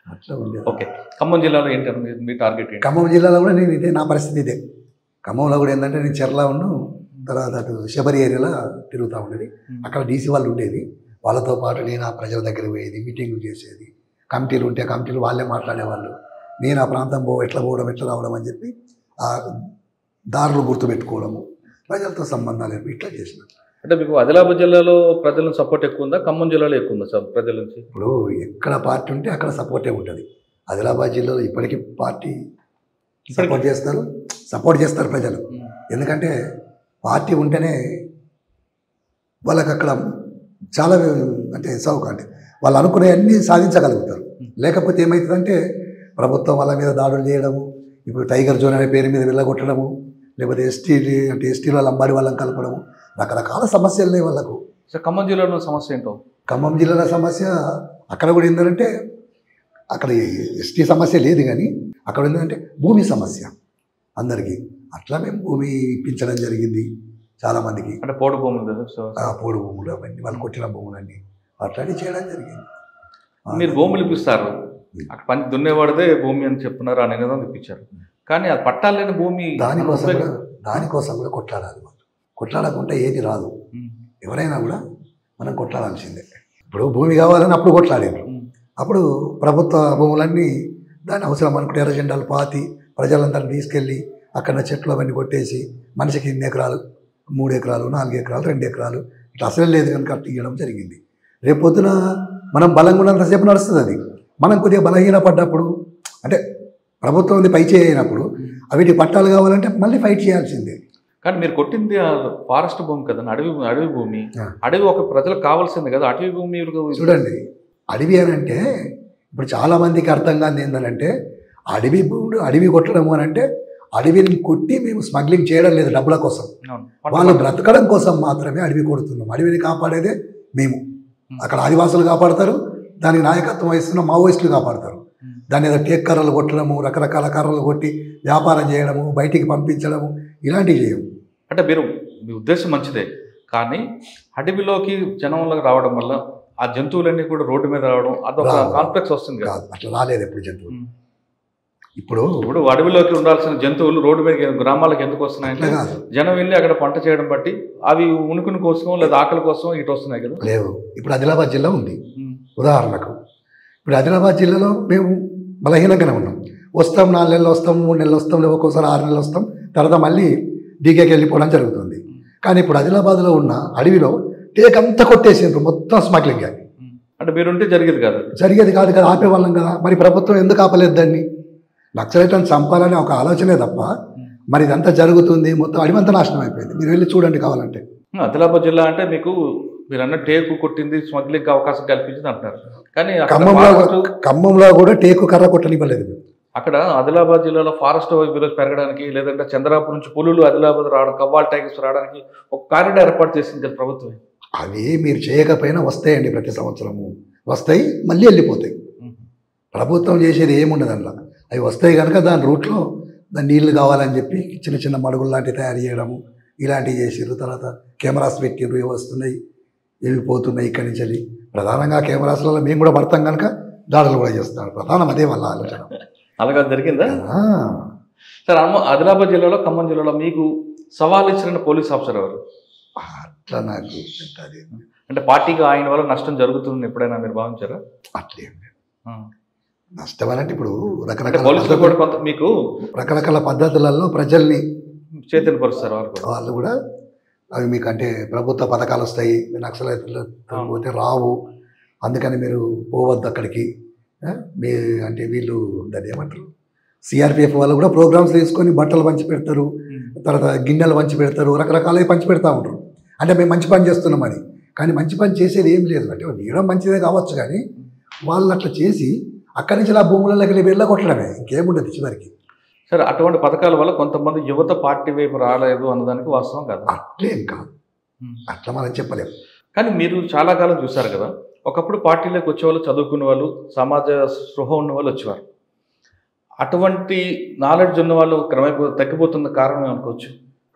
అట్లా ఉండేది. ఓకే, ఖమ్మం జిల్లాలో ఏంటి మీ టార్గెట్? ఖమ్మం జిల్లాలో కూడా నేను నా పరిస్థితి ఇదే. ఖమ్మంలో కూడా ఏంటంటే, నేను చెర్ల తర్వాత అటు శబరి ఏరియాలో తిరుగుతూ ఉండేది. అక్కడ డీసీ వాళ్ళు ఉండేది, వాళ్ళతో పాటు నేను ఆ ప్రజల దగ్గర పోయేది, మీటింగ్లు చేసేది. కమిటీలు ఉంటే కమిటీలు వాళ్ళే మాట్లాడేవాళ్ళు. నేను ఆ ప్రాంతం ఎట్లా పోవడం, ఎట్లా రావడం అని చెప్పి ఆ దారులు గుర్తుపెట్టుకోవడము, ప్రజలతో సంబంధాలు ఇట్లా చేసిన. అంటే మీకు ఆదిలాబాద్ జిల్లాలో ప్రజల సపోర్ట్ ఎక్కువ ఉందా, ఖమ్మం జిల్లాలో ఎక్కువ ఉందా సార్ ప్రజల నుంచి? ఇప్పుడు ఎక్కడ పార్టీ ఉంటే అక్కడ సపోర్టే ఉంటుంది. ఆదిలాబాద్ జిల్లాలో ఇప్పటికీ పార్టీ సపోర్ట్ చేస్తారు ప్రజలు. ఎందుకంటే పార్టీ ఉంటేనే వాళ్ళకి అక్కడ చాలా అంటే వాళ్ళు అనుకునే అన్నీ సాధించగలుగుతారు. లేకపోతే ఏమవుతుందంటే, ప్రభుత్వం వాళ్ళ మీద దాడులు చేయడము, ఇప్పుడు టైగర్ జోన్ అనే పేరు మీద వెళ్ళగొట్టడము, లేకపోతే ఎస్టీలో లంబాడి వాళ్ళని కలపడము, రకరకాల సమస్యలనే వాళ్ళకు. ఖమ్మం జిల్లాలో సమస్య ఏంటో? ఖమ్మం జిల్లాలో సమస్య అక్కడ కూడా ఏంటంటే, అక్కడ ఎస్టీ సమస్య లేదు, కానీ అక్కడ ఏంటంటే భూమి సమస్య అందరికీ. అట్లా మేము భూమి ఇప్పించడం జరిగింది చాలామందికి. అంటే పోడు భూములు, పోడు భూములు అవన్నీ వాళ్ళు కొట్టిన భూములన్నీ అట్లాంటి చేయడం జరిగింది. మీరు భూములు ఇప్పిస్తారు, అక్కడ పని దున్నేవాడిదే భూమి అని చెప్తున్నారు, ఆ నినాదం ఇప్పించారు. కానీ అది పట్టాలేని భూమి, దానికోసం కూడా కొట్లాడాలి. వాళ్ళు కొట్లాడకుండా ఏది రాదు. ఎవరైనా కూడా మనం కొట్లాడాల్సిందే. ఇప్పుడు భూమి కావాలని అప్పుడు కొట్లాడారు. అప్పుడు ప్రభుత్వ భూములన్నీ దాని అవసరం అనుకుంటే ఎర్ర జెండాలు పాతి ప్రజలందరినీ తీసుకెళ్ళి అక్కడ చెట్లు అవన్నీ కొట్టేసి మనిషికి 2 ఎకరాలు, 3 ఎకరాలు, 4 ఎకరాలు, 2 ఎకరాలు ఇట్లా అసలు లేదు కనుక ఇవ్వడం జరిగింది. రేపు పొద్దున మనం బలంగా ఉన్నంతసేపు నడుస్తుంది అది. మనం కొద్దిగా బలహీన పడ్డప్పుడు అంటే ప్రభుత్వం పై చేయనప్పుడు వీటి పట్టాలు కావాలంటే మళ్ళీ ఫైట్ చేయాల్సిందే. కానీ మీరు కొట్టింది ఫారెస్ట్ భూమి కదా, అడవి భూమి. అడవి ఒక ప్రజలకు కావాల్సింది కదా, అటవీ భూమి. చూడండి, అడవి అని అంటే ఇప్పుడు చాలామందికి అర్థం కాదు ఏంటంటే అడవి భూముడు అడవి కొట్టడం అని అంటే అడవిని కొట్టి మేము స్మగ్లింగ్ చేయడం లేదు డబ్బుల కోసం, వాళ్ళు బ్రతకడం కోసం మాత్రమే అడవి కొడుతున్నాం. అడవిని కాపాడేదే మేము. అక్కడ ఆదివాసులు కాపాడతారు, దానికి నాయకత్వం వహిస్తున్న మావోయిస్టులు కాపాడతారు. దాని ఏదో టేక్ కర్రలు కొట్టడము, రకరకాల కర్రలు కొట్టి వ్యాపారం చేయడము, బయటికి పంపించడము, ఇలాంటివి చేయము. అంటే మీ ఉద్దేశం మంచిదే, కానీ అడవిలోకి జనంలోకి రావడం వల్ల ఆ జంతువులన్నీ కూడా రోడ్డు మీద రావడం అదొక కాంప్లెక్స్ వస్తుంది కదా. అట్లా రాలేదు ఎప్పుడు జంతువులు. ఇప్పుడు అడవిలోకి ఉండాల్సిన జంతువులు రోడ్డు మీద గ్రామాలకు ఎందుకు వస్తున్నాయంటే జనం వెళ్ళి అక్కడ పంట చేయడం బట్టి అవి ఉనికిని కోసం లేదా ఆకలి కోసం ఇటు వస్తున్నాయి కదా. లేవు. ఇప్పుడు ఆదిలాబాద్ జిల్లా ఉంది ఉదాహరణకు. ఇప్పుడు ఆదిలాబాద్ జిల్లాలో మేము బలహీనంగానే ఉన్నాం. వస్తాం 4 నెలలు వస్తాం, 3 నెలలు వస్తాం, లేదా ఒక్కోసారి 6 నెలలు వస్తాం, తర్వాత మళ్ళీ డీకేకి వెళ్ళిపోవడం జరుగుతుంది. కానీ ఇప్పుడు ఆదిలాబాద్లో ఉన్న అడవిలో టేక్ అంతా కొట్టేసిండ్రు, మొత్తం స్మగ్లింగ్. అంటే మీరుంటే జరిగేది కాదు. జరిగేది కాదు కదా, ఆపేవాళ్ళం కదా. మరి ప్రభుత్వం ఎందుకు ఆపలేదు దాన్ని? నక్సలైట్లను చంపాలనే ఒక ఆలోచనే తప్ప మరి ఇదంతా జరుగుతుంది, మొత్తం అడివంతా నాశనం అయిపోయింది. మీరు వెళ్ళి చూడండి కావాలంటే. ఆదిలాబాద్ జిల్లా అంటే మీకు మీరు అన్న టేకు కొట్టింది, స్మగ్లింగ్ అవకాశం కల్పించింది అంటారు. కానీ ఖమ్మంలో కూడా టేకు కర్ర కొట్టనివ్వలేదు. అక్కడ ఆదిలాబాద్ జిల్లాలో ఫారెస్ట్ విలేజ్ పెరగడానికి, లేదంటే చంద్రాపూర్ నుంచి పులులు ఆదిలాబాద్ రావడం, కవ్వాల్ టైగర్స్ రావడానికి ఒక కారిడార్ ఏర్పాటు చేసింది కదా ప్రభుత్వం. అవి మీరు చేయకపోయినా వస్తాయండి, ప్రతి సంవత్సరము వస్తాయి, మళ్ళీ వెళ్ళిపోతాయి. ప్రభుత్వం చేసేది ఏముండదు అందులో. అవి వస్తాయి కనుక దాని రూట్లో దాని నీళ్లు కావాలని చెప్పి చిన్న చిన్న మడుగులు లాంటివి తయారు చేయడము, ఇలాంటివి చేసారు. తర్వాత కెమెరాస్ పెట్టిర్రు, ఇవి వస్తున్నాయి, ఇవి పోతున్నాయి ఇక్కడి నుంచి వెళ్ళి. ప్రధానంగా కెమెరాస్లలో మేము కూడా పడతాం కనుక దాడులు కూడా చేస్తాం. ప్రధానం అదే వాళ్ళ ఆలోచన. అలాగా జరిగిందా సార్? ఆదిలాబాద్ జిల్లాలో, ఖమ్మం జిల్లాలో మీకు సవాల్ ఇచ్చిన పోలీస్ ఆఫీసర్ ఎవరు? అట్లా నాకు అంటే పార్టీకి ఆయన వల్ల నష్టం జరుగుతుంది ఎప్పుడైనా మీరు భావించారా? అట్లేం నష్టం అని అంటే ఇప్పుడు మీకు రకరకాల పద్ధతులలో ప్రజల్ని చైతన్యపరుస్తారు వాళ్ళు కూడా. అవి మీకు అంటే ప్రభుత్వ పథకాలు వస్తాయి, నక్సలైట్లు పోతే రావు, అందుకని మీరు పోవద్దు అక్కడికి. మీ అంటే వీళ్ళు దాన్ని ఏమంటారు, సిఆర్పిఎఫ్ వాళ్ళు కూడా ప్రోగ్రామ్స్ తీసుకొని బట్టలు పంచి పెడతారు, తర్వాత గిన్నెలు పంచి పెడతారు, రకరకాలవి పంచి పెడతా ఉంటారు. అంటే మేము మంచి పని చేస్తున్నామని. కానీ మంచి పని చేసేది ఏం లేదు. అంటే వీయడం మంచిదే కావచ్చు, కానీ వాళ్ళు అట్లా చేసి అక్కడి నుంచి ఆ భూములలోకి వెళ్ళగొట్టడమే, ఇంకేముండదు చివరికి. సరే, అటువంటి పథకాల వల్ల కొంతమంది యువత పార్టీ వైపు రాలేదు అన్నదానికి వాస్తవం కాదు. అట్లేం కాదు, అట్లా మనం చెప్పలేము. కానీ మీరు చాలా కాలం చూసారు కదా, ఒకప్పుడు పార్టీలోకి వచ్చేవాళ్ళు చదువుకునే వాళ్ళు, సమాజ స్పృహ ఉన్న వాళ్ళు వచ్చేవారు. అటువంటి నాలెడ్జ్ ఉన్న వాళ్ళు క్రమేపీ తగ్గిపోతున్న కారణం అనుకోవచ్చు.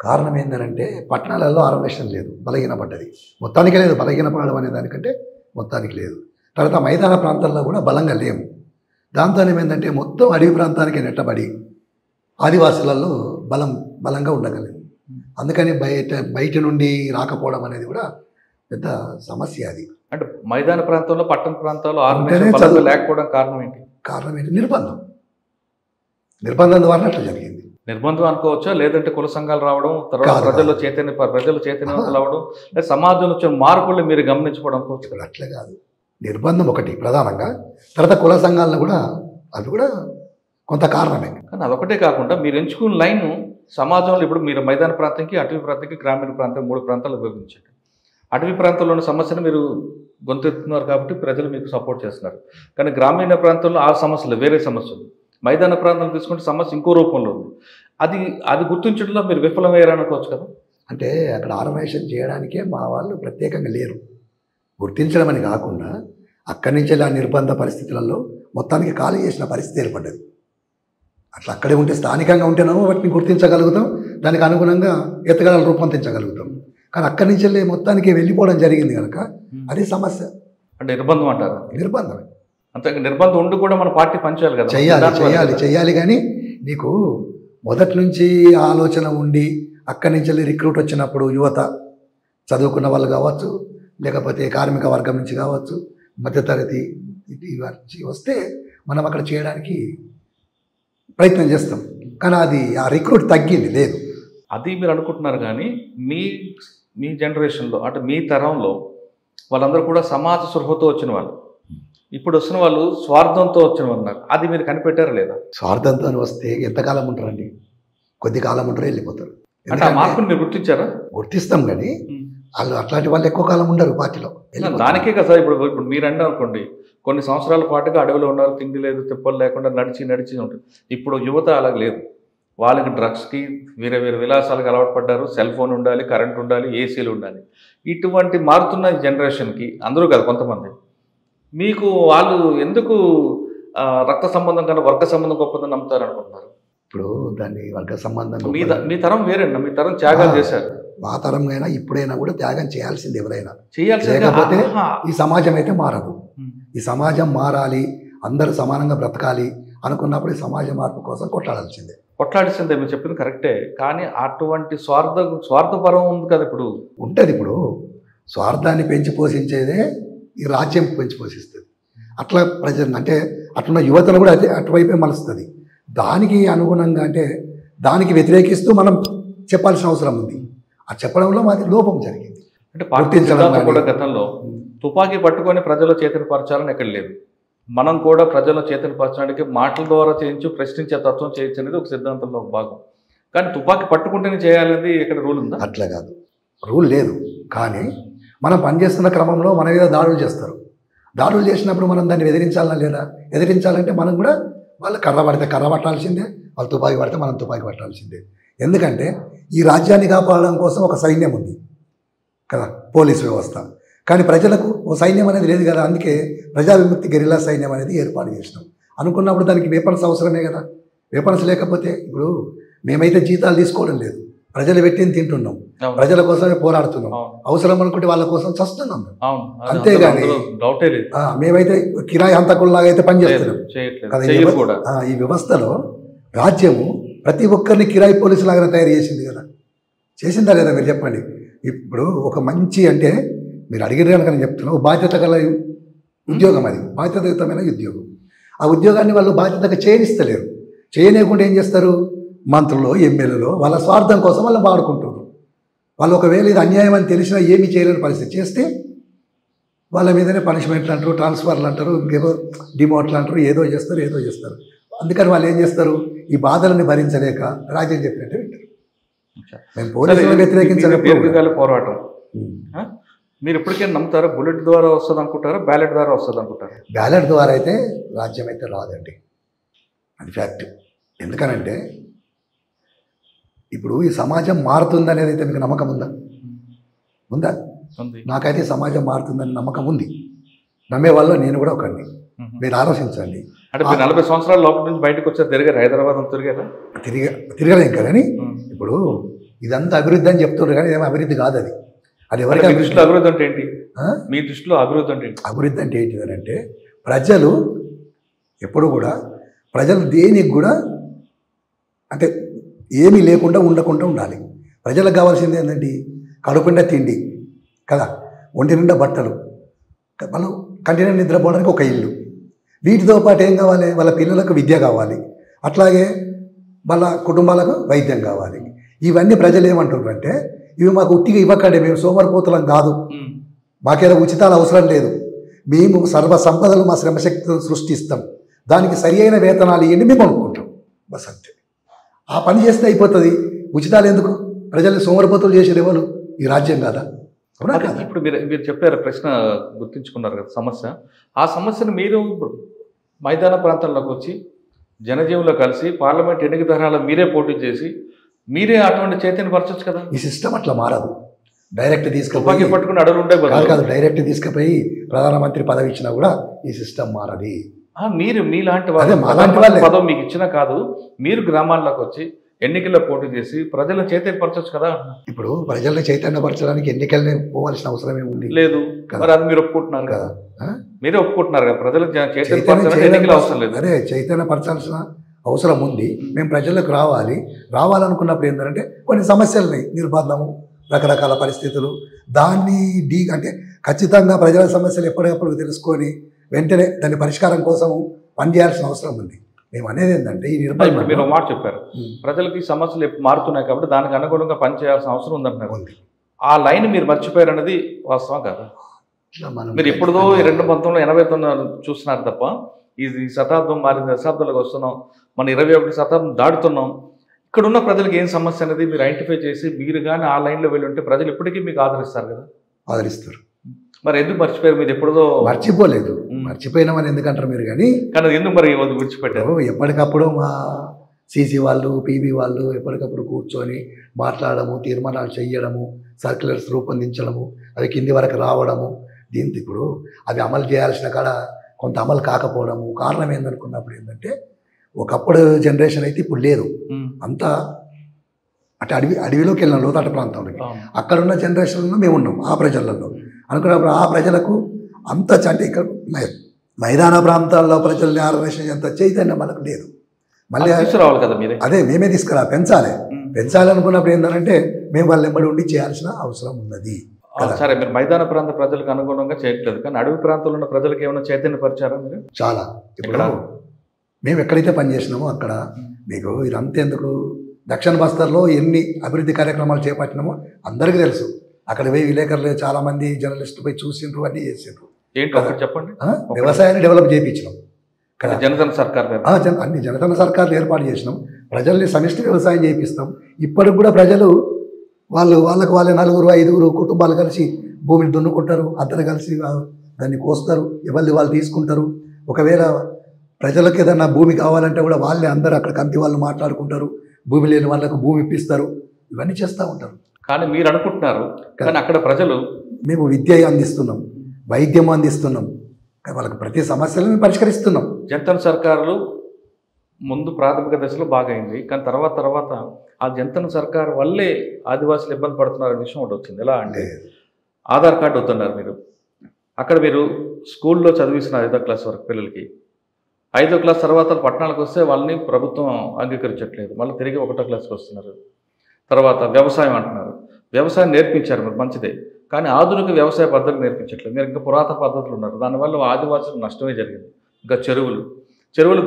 కారణం ఏంటంటే పట్టణాలలో ఆర్గనైజేషన్ లేదు, బలహీనపడ్డది. మొత్తానికి లేదు, బలహీనపడడం అనే దానికంటే మొత్తానికి లేదు. తర్వాత మైదాన ప్రాంతాల్లో కూడా బలంగా లేము. దాంతో ఏమైందంటే మొత్తం అడవి ప్రాంతానికి నెట్టబడి ఆదివాసులలో బలంగా ఉండగలేదు. అందుకని బయట నుండి రాకపోవడం అనేది కూడా పెద్ద సమస్య. అది అంటే మైదాన ప్రాంతంలో, పట్టణ ప్రాంతాల్లో లేకపోవడం కారణం ఏంటి? నిర్బంధం ద్వారా అట్లా జరిగింది. నిర్బంధం అనుకోవచ్చా, లేదంటే కుల సంఘాలు రావడం, తర్వాత ప్రజలు చైతన్యవంతులు అవ్వడం, లేదా సమాజంలో వచ్చిన మార్పులు మీరు గమనించుకోవడం అనుకోవచ్చు? అట్లే కాదు, నిర్బంధం ఒకటి ప్రధానంగా, తర్వాత కుల సంఘాలను కూడా అవి కూడా కొంత కారణమే. కానీ అదొకటే కాకుండా మీరు ఎంచుకున్న లైన్ సమాజంలో ఇప్పుడు మీరు మైదాన ప్రాంతానికి, అటవీ ప్రాంతానికి, గ్రామీణ ప్రాంతం 3 ప్రాంతాలు విభజించండి. అటవీ ప్రాంతంలో ఉన్న సమస్యను మీరు గొంతెత్తుతున్నారు కాబట్టి ప్రజలు మీకు సపోర్ట్ చేస్తున్నారు. కానీ గ్రామీణ ప్రాంతంలో ఆ సమస్యలు వేరే సమస్యలు, మైదాన ప్రాంతాలు తీసుకుంటే సమస్య ఇంకో రూపంలో ఉంది. అది గుర్తించడంలో మీరు విఫలమయ్యారనుకోవచ్చు కదా. అంటే అక్కడ ఆర్గనైజేషన్ చేయడానికే మా వాళ్ళు ప్రత్యేకంగా లేరు. గుర్తించడం అని కాకుండా అక్కడి నుంచి ఆ నిర్బంధ పరిస్థితులలో మొత్తానికి ఖాళీ చేసిన పరిస్థితి ఏర్పడ్డది. అట్లా అక్కడే ఉంటే, స్థానికంగా ఉంటేనేమో వాటిని గుర్తించగలుగుతాం, దానికి అనుగుణంగా ఎత్తుగడలు రూపొందించగలుగుతాం. కానీ అక్కడి నుంచి వెళ్ళి మొత్తానికి వెళ్ళిపోవడం జరిగింది కనుక అది సమస్య. అంటే నిర్బంధం అంటారు? నిర్బంధమే. అంతే, నిర్బంధం ఉండి కూడా మన పార్టీ పనిచేయాలి కదా. చెయ్యాలి కానీ నీకు మొదటి నుంచి ఆలోచన ఉండి అక్కడి నుంచి వెళ్ళి రిక్రూట్ వచ్చినప్పుడు యువత, చదువుకున్న వాళ్ళు కావచ్చు, లేకపోతే కార్మిక వర్గం నుంచి కావచ్చు, మధ్యతరగతి వస్తే మనం అక్కడ చేయడానికి ప్రయత్నం చేస్తాం. కానీ అది ఆ రిక్రూట్ తగ్గింది లేదు. అది మీరు అనుకుంటున్నారు. కానీ మీ జనరేషన్లో, అంటే మీ తరంలో వాళ్ళందరూ కూడా సమాజ స్పృహతో వచ్చిన వాళ్ళు. ఇప్పుడు వస్తున్న వాళ్ళు స్వార్థంతో వచ్చిన వాళ్ళు ఉన్నారు. అది మీరు కనిపెట్టారా లేదా? స్వార్థంతో వస్తే ఎంతకాలం ఉంటారండి? కొద్ది కాలం ఉంటారు, వెళ్ళిపోతారు. అంటే ఆ మార్పుని మీరు గుర్తించారా? గుర్తిస్తాం, కానీ వాళ్ళు అట్లాంటి వాళ్ళు ఎక్కువ కాలం ఉండరు పార్టీలో. దానికే కదా ఇప్పుడు మీరు అంటే అనుకోండి, కొన్ని సంవత్సరాల పాటుగా అడవిలో ఉన్నారు, తిండి లేదు, తిప్పలు లేకుండా నడిచి ఉంటుంది. ఇప్పుడు యువత అలా లేదు. వాళ్ళకి డ్రగ్స్కి వేరే విలాసాలకు అలవాటు పడ్డారు. సెల్ ఫోన్ ఉండాలి, కరెంట్ ఉండాలి, ఏసీలు ఉండాలి. ఇటువంటి మారుతున్న జనరేషన్కి అందరూ కదా కొంతమంది, మీకు వాళ్ళు ఎందుకు రక్త సంబంధం కన్నా వర్గ సంబంధం గొప్పదని నమ్ముతారు అనుకుంటున్నారు? ఇప్పుడు దాన్ని వర్గ సంబంధం మీ తరం వేరేనా? మీ తరం త్యాగాలు చేశారు. మా తరం అయినా ఇప్పుడైనా కూడా త్యాగం చేయాల్సింది ఎవరైనా. లేకపోతే ఈ సమాజం అయితే మారదు. ఈ సమాజం మారాలి, అందరూ సమానంగా బ్రతకాలి అనుకున్నప్పుడు ఈ సమాజ మార్పు కోసం కొట్లాడాల్సిందే. మీరు చెప్పింది కరెక్టే, కానీ అటువంటి స్వార్థపరం ఉంది కదా ఇప్పుడు. ఉంటుంది. ఇప్పుడు స్వార్థాన్ని పెంచి పోషించేదే ఈ రాజ్యం పెంచి పోషిస్తుంది. అట్లా ప్రజలు అంటే అట్లున్న యువతను కూడా అదే అటువైపే మలుస్తుంది. దానికి అనుగుణంగా అంటే దానికి వ్యతిరేకిస్తూ మనం చెప్పాల్సిన అవసరం ఉంది. ఆ చెప్పడంలో మాది లోపం జరిగింది. అంటే పార్టీ కూడా గతంలో తుపాకీ పట్టుకొని ప్రజల చైతన్యపరచాలని ఎక్కడ లేదు. మనం కూడా ప్రజల చైతన్యపరచడానికి మాటల ద్వారా చేయించు, ప్రశ్నించే తత్వం చేయొచ్చు అనేది ఒక సిద్ధాంతంలో ఒక భాగం. కానీ తుపాకీ పట్టుకుంటేనే చేయాలనేది ఇక్కడ రూల్ ఉందా? అట్లా కాదు, రూల్ లేదు. కానీ మనం పనిచేస్తున్న క్రమంలో మన మీద దాడులు చేస్తారు. దాడులు చేసినప్పుడు మనం దాన్ని ఎదిరించాలన్నా లేదా? ఎదిరించాలంటే మనం కూడా వాళ్ళు కర్ర పడితే కర్ర పట్టాల్సిందే, వాళ్ళు తుపాకీ పడితే మనం తుపాకీ పట్టాల్సిందే. ఎందుకంటే ఈ రాజ్యాన్ని కాపాడడం కోసం ఒక సైన్యం ఉంది కదా, పోలీస్ వ్యవస్థ. కానీ ప్రజలకు ఓ సైన్యం అనేది లేదు కదా. అందుకే ప్రజా విముక్తి గెరిల్లా సైన్యం అనేది ఏర్పాటు చేసినాం. అనుకున్నప్పుడు దానికి వెపన్స్ అవసరమే కదా. వెపన్స్ లేకపోతే ఇప్పుడు మేమైతే జీతాలు తీసుకోవడం లేదు, ప్రజలు పెట్టింది తింటున్నాం, ప్రజల కోసమే పోరాడుతున్నాం. అవసరం అనుకుంటే వాళ్ళ కోసం చస్తున్నాం. అంతేగాని మేమైతే కిరాయి హంతకుల్లాగా అయితే పనిచేస్తున్నాం కదా. ఈ వ్యవస్థలో రాజ్యము ప్రతి ఒక్కరిని కిరాయి పోలీసు లాగా తయారు చేసింది కదా. చేసిందా లేదా మీరు చెప్పండి. ఇప్పుడు ఒక మంచి అంటే మీరు అడిగిన కనుక నేను చెప్తున్నాను, బాధ్యత గల ఉద్యోగం, అది బాధ్యతాయుతమైన ఉద్యోగం. ఆ ఉద్యోగాన్ని వాళ్ళు బాధ్యతగా చేయనిస్తలేరు. చేయలేకుండా ఏం చేస్తారు? మంత్రులు, ఎమ్మెల్యేలు వాళ్ళ స్వార్థం కోసం వాళ్ళు వాడుకుంటారు. వాళ్ళు ఒకవేళ ఇది అన్యాయం అని తెలిసినా ఏమీ చేయలేని పరిస్థితి చేస్తే వాళ్ళ మీదనే పనిష్మెంట్లు అంటారు, ట్రాన్స్ఫర్లు అంటారు, ఇంకేదో డిమోట్లు అంటారు, ఏదో చేస్తారు. అందుకని వాళ్ళు ఏం చేస్తారు? ఈ బాధలను భరించలేక రాజ్యం చెప్పినట్టు వింటారు. మేము పోలీసులను వ్యతిరేకించాలి పోరాటం. మీరు ఎప్పటికైనా నమ్ముతారా? బుల్లెట్ ద్వారా వస్తుంది అనుకుంటారా, బ్యాలెట్ ద్వారా వస్తుంది అనుకుంటారా? బ్యాలెట్ ద్వారా అయితే రాజ్యం అయితే రాదండి, అది ఫ్యాక్ట్. ఎందుకనంటే ఇప్పుడు ఈ సమాజం మారుతుంది అనేది అయితే మీకు నమ్మకం ఉందా? నాకైతే సమాజం మారుతుందని నమ్మకం ఉంది. నమ్మే వల్ల నేను కూడా ఒకరిని. మీరు ఆలోచించండి. అంటే 40 సంవత్సరాల లోపల నుంచి బయటకు వచ్చారు, తిరిగారు, హైదరాబాద్ తిరగలేం కానీ. ఇప్పుడు ఇదంతా అభివృద్ధి అని చెప్తున్నారు కానీ ఏమో అభివృద్ధి కాదు అది. అది ఎవరికి దృష్టిలో అభివృద్ధి అంటే ఏంటి? మీ దృష్టిలో అభివృద్ధి అంటే ఏంటి? అభివృద్ధి అంటే ఏంటిది అంటే ప్రజలు ఎప్పుడు కూడా ప్రజలు దేనికి కూడా అంటే ఏమీ లేకుండా ఉండకుండా ఉండాలి. ప్రజలకు కావాల్సింది ఏంటంటే కడుపు నిండా తిండి కదా, ఒంటి నిండా బట్టలు, వాళ్ళు కంటిన్యూ నిద్రపోవడానికి ఒక ఇల్లు. వీటితో పాటు ఏం కావాలి? వాళ్ళ పిల్లలకు విద్య కావాలి, అట్లాగే వాళ్ళ కుటుంబాలకు వైద్యం కావాలి. ఇవన్నీ ప్రజలు ఏమంటున్నారు అంటే ఇవి మాకు ఉట్టిగా ఇవ్వకండి, మేము సోమరిపోతులం కాదు, మాకేదో ఉచితాలు అవసరం లేదు, మేము సర్వ సంపదలు మా శ్రమశక్తులను సృష్టిస్తాం, దానికి సరి అయిన వేతనాలు ఇవ్వండి, మేము కొనుక్కుంటాం, బస్ అంతే. ఆ పని చేస్తే అయిపోతుంది. ఉచితాలు ఎందుకు? ప్రజల్ని సోమరిపోతులు చేసేది ఎవరు? ఈ రాజ్యం కాదా? ఇప్పుడు మీరు చెప్పారు, ప్రశ్న గుర్తించుకున్నారు కదా సమస్య. ఆ సమస్యను మీరు మైదాన ప్రాంతాల్లోకి వచ్చి జనజీవులో కలిసి పార్లమెంట్ ఎన్నిక తరహాలో మీరే పోటీ చేసి మీరే అటువంటి చైతన్యపరచవచ్చు కదా. ఈ సిస్టమ్ అట్లా మారదు. డైరెక్ట్ తీసుకుపోయి పట్టుకుని అడుగులు ఉండే కాదు, డైరెక్ట్ తీసుకుపోయి ప్రధానమంత్రి పదవి ఇచ్చినా కూడా ఈ సిస్టమ్ మారది. మీరు మీలాంటి పదవి మీకు ఇచ్చినా కాదు, మీరు గ్రామాల్లోకి వచ్చి ఎన్నికల్లో పోటీ చేసి ప్రజలను చైతన్యపరచవచ్చు కదా. ఇప్పుడు ప్రజల్ని చైతన్యపరచడానికి ఎన్నికల్ని పోవాల్సిన అవసరం ఏముంది? లేదు. మరి అది మీరు ఒప్పుకుంటున్నారు కదా, మీరే ఒప్పుకుంటున్నారు కదా, ప్రజలకు చైతన్యపరచాల్సిన అవసరం లేదు. అదే చైతన్యపరచాల్సిన అవసరం ఉంది. మేము ప్రజలకు రావాలనుకున్నప్పుడు ఏంటంటే కొన్ని సమస్యలని నిర్బంధము, రకరకాల పరిస్థితులు, దాన్ని అంటే ఖచ్చితంగా ప్రజల సమస్యలు ఎప్పటికప్పుడు తెలుసుకొని వెంటనే దాని పరిష్కారం కోసం పనిచేయాల్సిన అవసరం ఉంది. మేము అనేది ఏంటంటే ఈ నిర్బంధం, మీరు మాట చెప్పారు, ప్రజలకి సమస్యలు మారుతున్నాయి కాబట్టి దానికి అనుగుణంగా పనిచేయాల్సిన అవసరం ఉందంటున్నారు. ఆ లైన్ మీరు మర్చిపోయారు అన్నది వాస్తవం కదా. ఇట్లా మనం మీరు ఎప్పుడుదో 1989 చూస్తున్నారు తప్ప ఇది శతాబ్దం మారిన దశాబ్దాలకు వస్తున్నాం, మన 21 శతాబ్దం దాటుతున్నాం. ఇక్కడ ఉన్న ప్రజలకు ఏం సమస్య అనేది మీరు ఐడెంటిఫై చేసి మీరు కానీ ఆ లైన్లో వెళ్ళి ఉంటే ప్రజలు ఇప్పటికీ మీకు ఆదరిస్తారు కదా. ఆదరిస్తారు. మరి ఎందుకు మర్చిపోయారు? మీరు ఎప్పుడుదో మర్చిపోలేదు, మర్చిపోయినామని ఎందుకంటారు మీరు, కానీ ఎందుకు మరి విడిచిపెట్టారు? ఎప్పటికప్పుడు మా సీసీ వాళ్ళు, పీబీ వాళ్ళు ఎప్పటికప్పుడు కూర్చొని మాట్లాడము, తీర్మానాలు చేయడము, సర్క్యులర్స్ రూపొందించడము, అవి కింది వరకు రావడము. దీంతో ఇప్పుడు అవి అమలు చేయాల్సిన కాడ కొంత అమలు కాకపోవడము. కారణం ఏందనుకున్నప్పుడు ఏంటంటే ఒకప్పుడు జనరేషన్ అయితే ఇప్పుడు లేదు. అంతా అటు అడవిలోకి వెళ్ళిన లోతట్ట ప్రాంతంలోకి, అక్కడున్న జనరేషన్లో మేము ఉన్నాం ఆ ప్రజలలో అనుకున్నప్పుడు ఆ ప్రజలకు అంత అంటే ఇక్కడ మైదాన ప్రాంతాల్లో ప్రజల్ని ఆర్గనైజేషన్ ఎంత చైతన్యం మనకు లేదు. మళ్ళీ తీసుకురావాలి కదా మీరే. అదే మేమే పెంచాలి అనుకున్నప్పుడు ఏంటంటే మేము వాళ్ళ వెంబడి ఉండి చేయాల్సిన అవసరం ఉన్నది. సరే, మీరు మైదాన ప్రాంత ప్రజలకు అనుగుణంగా చేయట్లేదు, కానీ అడవి ప్రాంతంలో ఉన్న ప్రజలకు ఏమైనా చైతన్యపరిచారా మీరు? చాలా. ఇప్పుడు మేము ఎక్కడైతే పనిచేసినామో అక్కడ మీకు ఇదంతేందుకు దక్షిణ బస్తర్లో ఎన్ని అభివృద్ధి కార్యక్రమాలు చేపట్టినామో అందరికీ తెలుసు. అక్కడ పోయి విలేకరులు చాలామంది జర్నలిస్టులు పోయి చూసిండ్రు, అన్నీ చేసిండ్రు. ఏంటి ఒకటి చెప్పండి. వ్యవసాయాన్ని డెవలప్ చేయించినాం. జనసేన సర్కార్ అన్ని జనసేన సర్కార్లు ఏర్పాటు చేసినాం. ప్రజల్ని సమిష్టి వ్యవసాయం చేయిస్తాం. ఇప్పటికి కూడా ప్రజలు వాళ్ళకు వాళ్ళే 4-5 కుటుంబాలు కలిసి భూమిని దున్నుకుంటారు, అందరు కలిసి దాన్ని కోస్తారు, ఎవరిది వాళ్ళు తీసుకుంటారు. ఒకవేళ ప్రజలకు ఏదైనా భూమి కావాలంటే కూడా వాళ్ళే అందరూ అక్కడ కంటి వాళ్ళు మాట్లాడుకుంటారు, భూమి లేని వాళ్ళకు భూమి ఇప్పిస్తారు, ఇవన్నీ చేస్తూ ఉంటారు. కానీ మీరు అనుకుంటున్నారు, కానీ అక్కడ ప్రజలు మేము విద్య అందిస్తున్నాం, వైద్యం అందిస్తున్నాం, వాళ్ళకి ప్రతి సమస్యలను పరిష్కరిస్తున్నాం. జనసేన సర్కారులు ముందు ప్రాథమిక దశలో బాగా అయింది, కానీ తర్వాత ఆ జనసేన సర్కారు వల్లే ఆదివాసులు ఇబ్బంది పడుతున్నారు అనే విషయం ఒకటి వచ్చింది. ఎలా అంటే ఆధార్ కార్డు వద్దన్నారు మీరు. అక్కడ మీరు స్కూల్లో చదివిస్తున్నారు 5వ క్లాస్ వరకు పిల్లలకి. 5వ క్లాస్ తర్వాత పట్టణాలకు వస్తే వాళ్ళని ప్రభుత్వం అంగీకరించట్లేదు, మళ్ళీ తిరిగి 1వ క్లాస్కి వస్తున్నారు. తర్వాత వ్యవసాయం అంటున్నారు. వ్యవసాయం నేర్పించారు మీరు, మంచిదే, కానీ ఆధునిక వ్యవసాయ పద్ధతులు నేర్పించట్లేదు. మీరు ఇంకా పురాతన పద్ధతులు ఉన్నారు, దానివల్ల ఆదివాసులకు నష్టమే జరిగింది. ఇంకా చెరువులు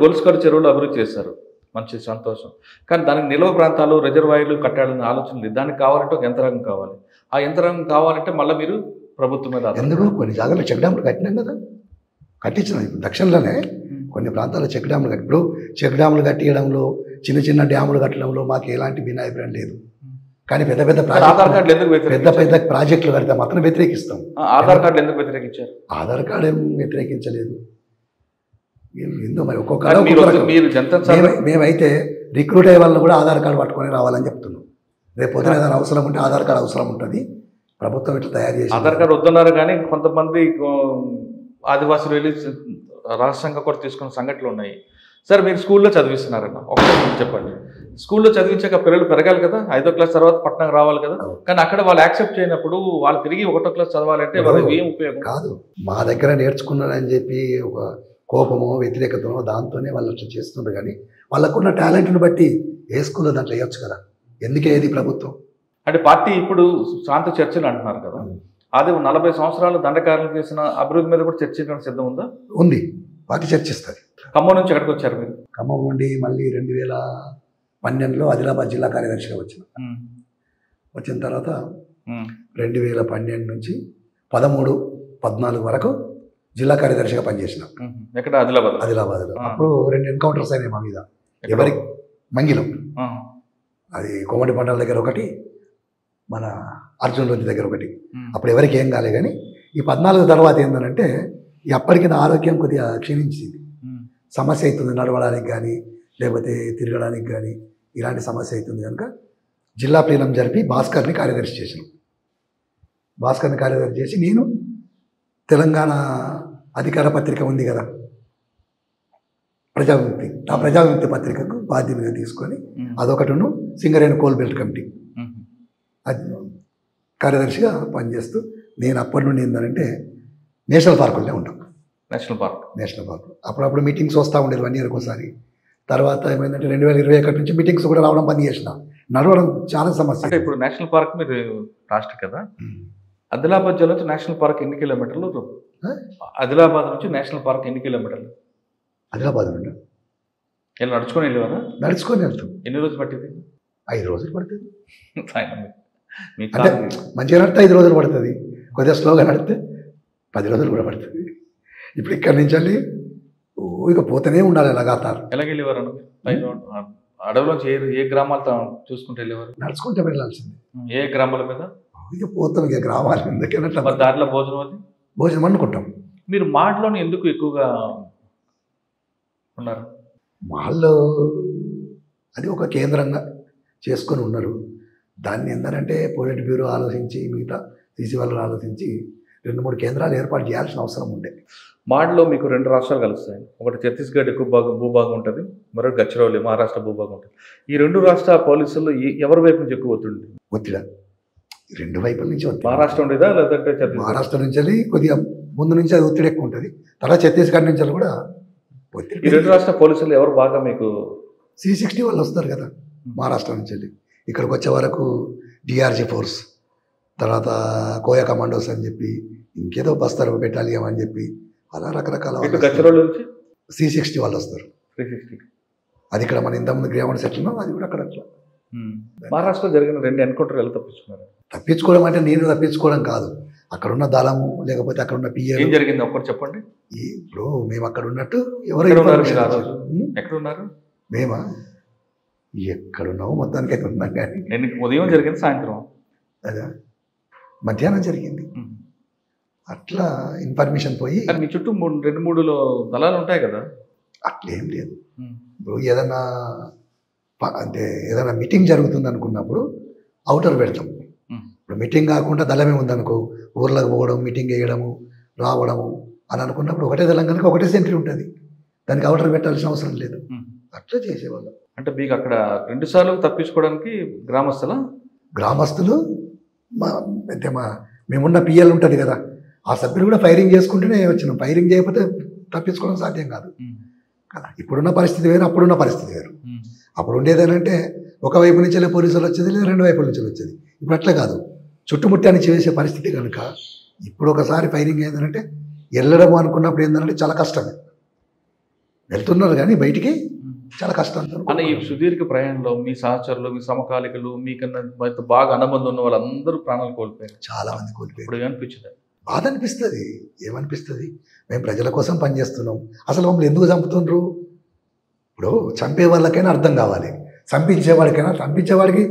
గొలుసుకట్టు చెరువులు అభివృద్ధి చేశారు, మంచి సంతోషం, కానీ దానికి నిల్వ ప్రాంతాలు, రిజర్వాయర్లు కట్టాలనే ఆలోచన లేదు. దానికి కావాలంటే ఒక యంత్రాంగం కావాలి. ఆ యంత్రాంగం కావాలంటే మళ్ళీ మీరు ప్రభుత్వం మీద ఎందుకు కొన్ని జాగాలో చెక్ డ్యాములు కట్టినాం కదా, కట్టించినాం. ఇప్పుడు దక్షిణలోనే కొన్ని ప్రాంతాల్లో చెక్ డ్యాములు కట్టి, ఇప్పుడు చెక్ డ్యాములు కట్టియడంలో, చిన్న డ్యాములు కట్టడంలో మాకు ఎలాంటి భిన్నాభిప్రాయం లేదు. కానీ పెద్ద ప్రాజెక్టులు కడితే మాత్రం వ్యతిరేకిస్తాం. ఆధార్ కార్డు ఎందుకు వ్యతిరేకించారు? ఆధార్ కార్డు ఏం వ్యతిరేకించలేదు. ఎందుకు మరి ఒక్కొక్క మేమైతే రిక్రూట్ అయ్యే వాళ్ళని కూడా ఆధార్ కార్డు పట్టుకొని రావాలని చెప్తున్నాం. రేపు పొద్దున ఏదైనా అవసరం ఉంటే ఆధార్ కార్డు అవసరం ఉంటుంది. ప్రభుత్వం ఇట్లా తయారు చేసి ఆధార్ కార్డు వద్దన్నారు, కానీ కొంతమంది ఆదివాసులు వెళ్ళి రాష్ట్రంగా కూడా తీసుకున్న సంఘటనలు ఉన్నాయి. సరే, మీరు స్కూల్లో చదివిస్తున్నారన్న ఒకటే చెప్పండి. స్కూల్లో చదివించాక పిల్లలు పెరగాలి కదా, 5వ క్లాస్ తర్వాత పట్టణం రావాలి కదా, కానీ అక్కడ వాళ్ళు యాక్సెప్ట్ చేయనప్పుడు వాళ్ళు తిరిగి 1వ క్లాస్ చదవాలంటే వాళ్ళకి ఏం ఉపయోగం? కాదు, మా దగ్గర నేర్చుకున్నారని చెప్పి ఒక కోపమో వ్యతిరేకతనో దాంతోనే వాళ్ళు అట్లా చేస్తున్నారు. కానీ వాళ్ళకున్న టాలెంట్ని బట్టి ఏ స్కూల్లో దాంట్లో వేయచ్చు కదా. ఎందుకే ఇది ప్రభుత్వం అంటే పార్టీ ఇప్పుడు శాంత చర్చలు అంటున్నారు కదా, అది 40 సంవత్సరాలు దండకారులు చేసిన అభివృద్ధి మీద కూడా చర్చించడానికి సిద్ధం ఉందా? ఉంది, పార్టీ చర్చిస్తుంది. ఖమ్మం నుంచి ఎక్కడికి వచ్చారు మీరు? ఖమ్మం నుండి మళ్ళీ 2012లో ఆదిలాబాద్ జిల్లా కార్యదర్శిగా వచ్చిన తర్వాత 2012 నుంచి 13-14 వరకు జిల్లా కార్యదర్శిగా పనిచేసినాం. ఎక్కడ? ఆదిలాబాద్లో. అప్పుడు 2 ఎన్కౌంటర్స్ అయినాయి మా మీద. ఎవరి మంగిలం, అది కోమటి పంటల దగ్గర ఒకటి, మన అర్జున్ రోజు దగ్గర ఒకటి. అప్పుడు ఎవరికి ఏం కాలే. కానీ ఈ 14 తర్వాత ఏంటంటే అప్పటికి నా ఆరోగ్యం కొద్దిగా క్షీణించింది. సమస్య అవుతుంది నడవడానికి కానీ, లేకపోతే తిరగడానికి కానీ, ఇలాంటి సమస్య అవుతుంది కనుక జిల్లా ప్లీనం జరిపి భాస్కర్ని కార్యదర్శి చేసినాం. భాస్కర్ని కార్యదర్శి చేసి నేను తెలంగాణ అధికార పత్రిక ఉంది కదా, ప్రజావిముక్తి, ఆ ప్రజావిముక్తి పత్రికకు బాధ్యతగా తీసుకొని అదొకటిను సింగరేణి కోల్ బెల్ట్ కమిటీ అది కార్యదర్శిగా పనిచేస్తూ నేను అప్పటి నుండి ఏంటంటే నేషనల్ పార్కుల్లో ఉంటాం. నేషనల్ పార్క్ అప్పుడప్పుడు మీటింగ్స్ వస్తూ ఉండేది 1 ఇయర్కి ఒకసారి. తర్వాత ఏమైందంటే 2021 నుంచి మీటింగ్స్ కూడా రావడం పని చేసిన, నడవడం చాలా సమస్య. అంటే ఇప్పుడు నేషనల్ పార్క్ మీరు రాష్ట్ర కదా, ఆదిలాబాద్ జిల్లా నుంచి నేషనల్ పార్క్ ఎన్ని కిలోమీటర్లు? ఆదిలాబాద్ నుంచి నేషనల్ పార్క్ ఎన్ని కిలోమీటర్లు? ఆదిలాబాద్ నుండి నడుచుకొని వెళ్ళేవారా? నడుచుకొని వెళ్తాం. ఎన్ని రోజులు పట్టింది? 5 రోజులు పడుతుంది. అంటే మంచిగా నడితే 5 రోజులు పడుతుంది, కొద్దిగా స్లోగా నడితే 10 రోజులు కూడా పడుతుంది. ఇప్పుడు ఇక్కడి నుంచి వెళ్ళి ఇక పోతూనే ఉండాలి లగాతారు. ఎలాగ వెళ్ళేవారు అడవిలోంచి ఏ గ్రామాలతో చూసుకుంటూ వెళ్ళేవారు? నడుచుకుంటే వెళ్ళాల్సింది. ఏ గ్రామాల మీద? ఇక పోతాం, ఇక గ్రామాలు ఎందుకంటే మరి దాంట్లో భోజనం అది భోజనం అనుకుంటాం. మీరు మాటలోని ఎందుకు ఎక్కువగా ఉన్నారు? వాళ్ళు అది ఒక కేంద్రంగా చేసుకొని ఉన్నారు. దాన్ని ఏంటంటే పోలిట్ బ్యూరో ఆలోచించి, మిగతా సీసీ వాళ్ళు ఆలోచించి 2-3 కేంద్రాలు ఏర్పాటు చేయాల్సిన అవసరం ఉండే. మాటలో మీకు 2 రాష్ట్రాలు కలుస్తాయి. ఒకటి ఛత్తీస్గఢ్ ఎక్కువ భూభాగం ఉంటుంది, మరొకటి గచ్చిరౌలి మహారాష్ట్ర భూభాగం ఉంటుంది. ఈ 2 రాష్ట్ర పోలీసులు ఎవరి వైపు నుంచి ఎక్కువ ఒత్తిడి? ఒత్తిడి 2 వైపుల నుంచి ఒత్తిడి. మహారాష్ట్ర ఉండేదా లేదంటే మహారాష్ట్ర నుంచి వెళ్ళి కొద్దిగా ముందు నుంచి అది ఒత్తిడి ఎక్కువ ఉంటుంది. తర్వాత ఛత్తీస్గఢ్ నుంచి కూడా ఒత్తిడి. ఈ 2 రాష్ట్ర పోలీసులు ఎవరు బాగా మీకు? C60 వాళ్ళు వస్తారు కదా మహారాష్ట్ర నుంచి వెళ్ళి. ఇక్కడికి వచ్చే వరకు DRG ఫోర్స్, తర్వాత కోయా కమాండోస్ అని చెప్పి, ఇంకేదో బస్తర్ బెటాలియం అని చెప్పి, అలా రకరకాల C60 వాళ్ళు వస్తారు. అది ఇక్కడ మన ఇంతకుముందు గ్రామం సెటిల్ అది కూడా అక్కడ. మహారాష్ట్రలో జరిగిన 2 ఎన్కౌంటర్ ఎలా తప్పించుకున్నారు? తప్పించుకోవడం అంటే నేను తప్పించుకోవడం కాదు, అక్కడున్న దళము లేకపోతే అక్కడున్న పిఏ. ఏం జరిగింది ఒక్కటి చెప్పండి. ఇప్పుడు మేము అక్కడ ఉన్నట్టు ఎవరు ఎక్కడున్నారు? మేమా ఎక్కడున్నాము మొత్తానికి అయితే ఉన్నాం. కానీ ఉదయం జరిగింది, సాయంత్రం అదా మధ్యాహ్నం జరిగింది. అట్లా ఇన్ఫర్మేషన్ పోయి మీ చుట్టూ 2-3 దళాలు ఉంటాయి కదా? అట్లేం లేదు. ఇప్పుడు ఏదన్నా అంటే ఏదైనా మీటింగ్ జరుగుతుంది అనుకున్నప్పుడు అవుటర్ పెడతాం. ఇప్పుడు మీటింగ్ కాకుండా దళమే ఉందనుకో, ఊర్లకు పోవడం, మీటింగ్ వేయడము, రావడము అని అనుకున్నప్పుడు ఒకటే దళం కనుక ఒకటే సెంట్రీ ఉంటుంది, దానికి అవుటర్ పెట్టాల్సిన అవసరం లేదు. అట్లా చేసేవాళ్ళం. అంటే మీకు అక్కడ 2 సార్లు తప్పించుకోవడానికి గ్రామస్తులు అంటే మేమున్న పిఎల్ ఉంటుంది కదా, ఆ సభ్యులు కూడా ఫైరింగ్ చేసుకుంటూనే వచ్చినాం. ఫైరింగ్ చేయకపోతే తప్పించుకోవడం సాధ్యం కాదు కదా. ఇప్పుడున్న పరిస్థితి వేరు, అప్పుడున్న పరిస్థితి వేరు. అప్పుడు ఉండేదేనంటే ఒకవైపు నుంచి వెళ్ళి పోలీసులు వచ్చేది, లేదా 2 వైపుల నుంచి వచ్చేది. ఇప్పుడు అట్లా కాదు, చుట్టుముట్టాన్ని చేసే పరిస్థితి కనుక ఇప్పుడు ఒకసారి ఫైరింగ్ ఏంటంటే వెళ్ళడం అనుకున్నప్పుడు ఏంటంటే చాలా కష్టమే. వెళ్తున్నారు కానీ బయటికి చాలా కష్టం. అన్న, ఈ సుదీర్ఘ ప్రయాణంలో మీ సహచరులు, మీ సమకాలికలు, మీకన్నా బాగా అనుబంధం ఉన్న వాళ్ళందరూ ప్రాణాలు కోల్పోయారు. చాలా మంది కోల్పోయారు. ఇప్పుడు ఏమనిపించింది? బాధ అనిపిస్తుంది. ఏమనిపిస్తుంది? మేము ప్రజల కోసం పనిచేస్తున్నాం, అసలు మమ్మల్ని ఎందుకు చంపుతుండ్రు? ఇప్పుడు చంపే వాళ్ళకైనా అర్థం కావాలి, చంపించేవాడికి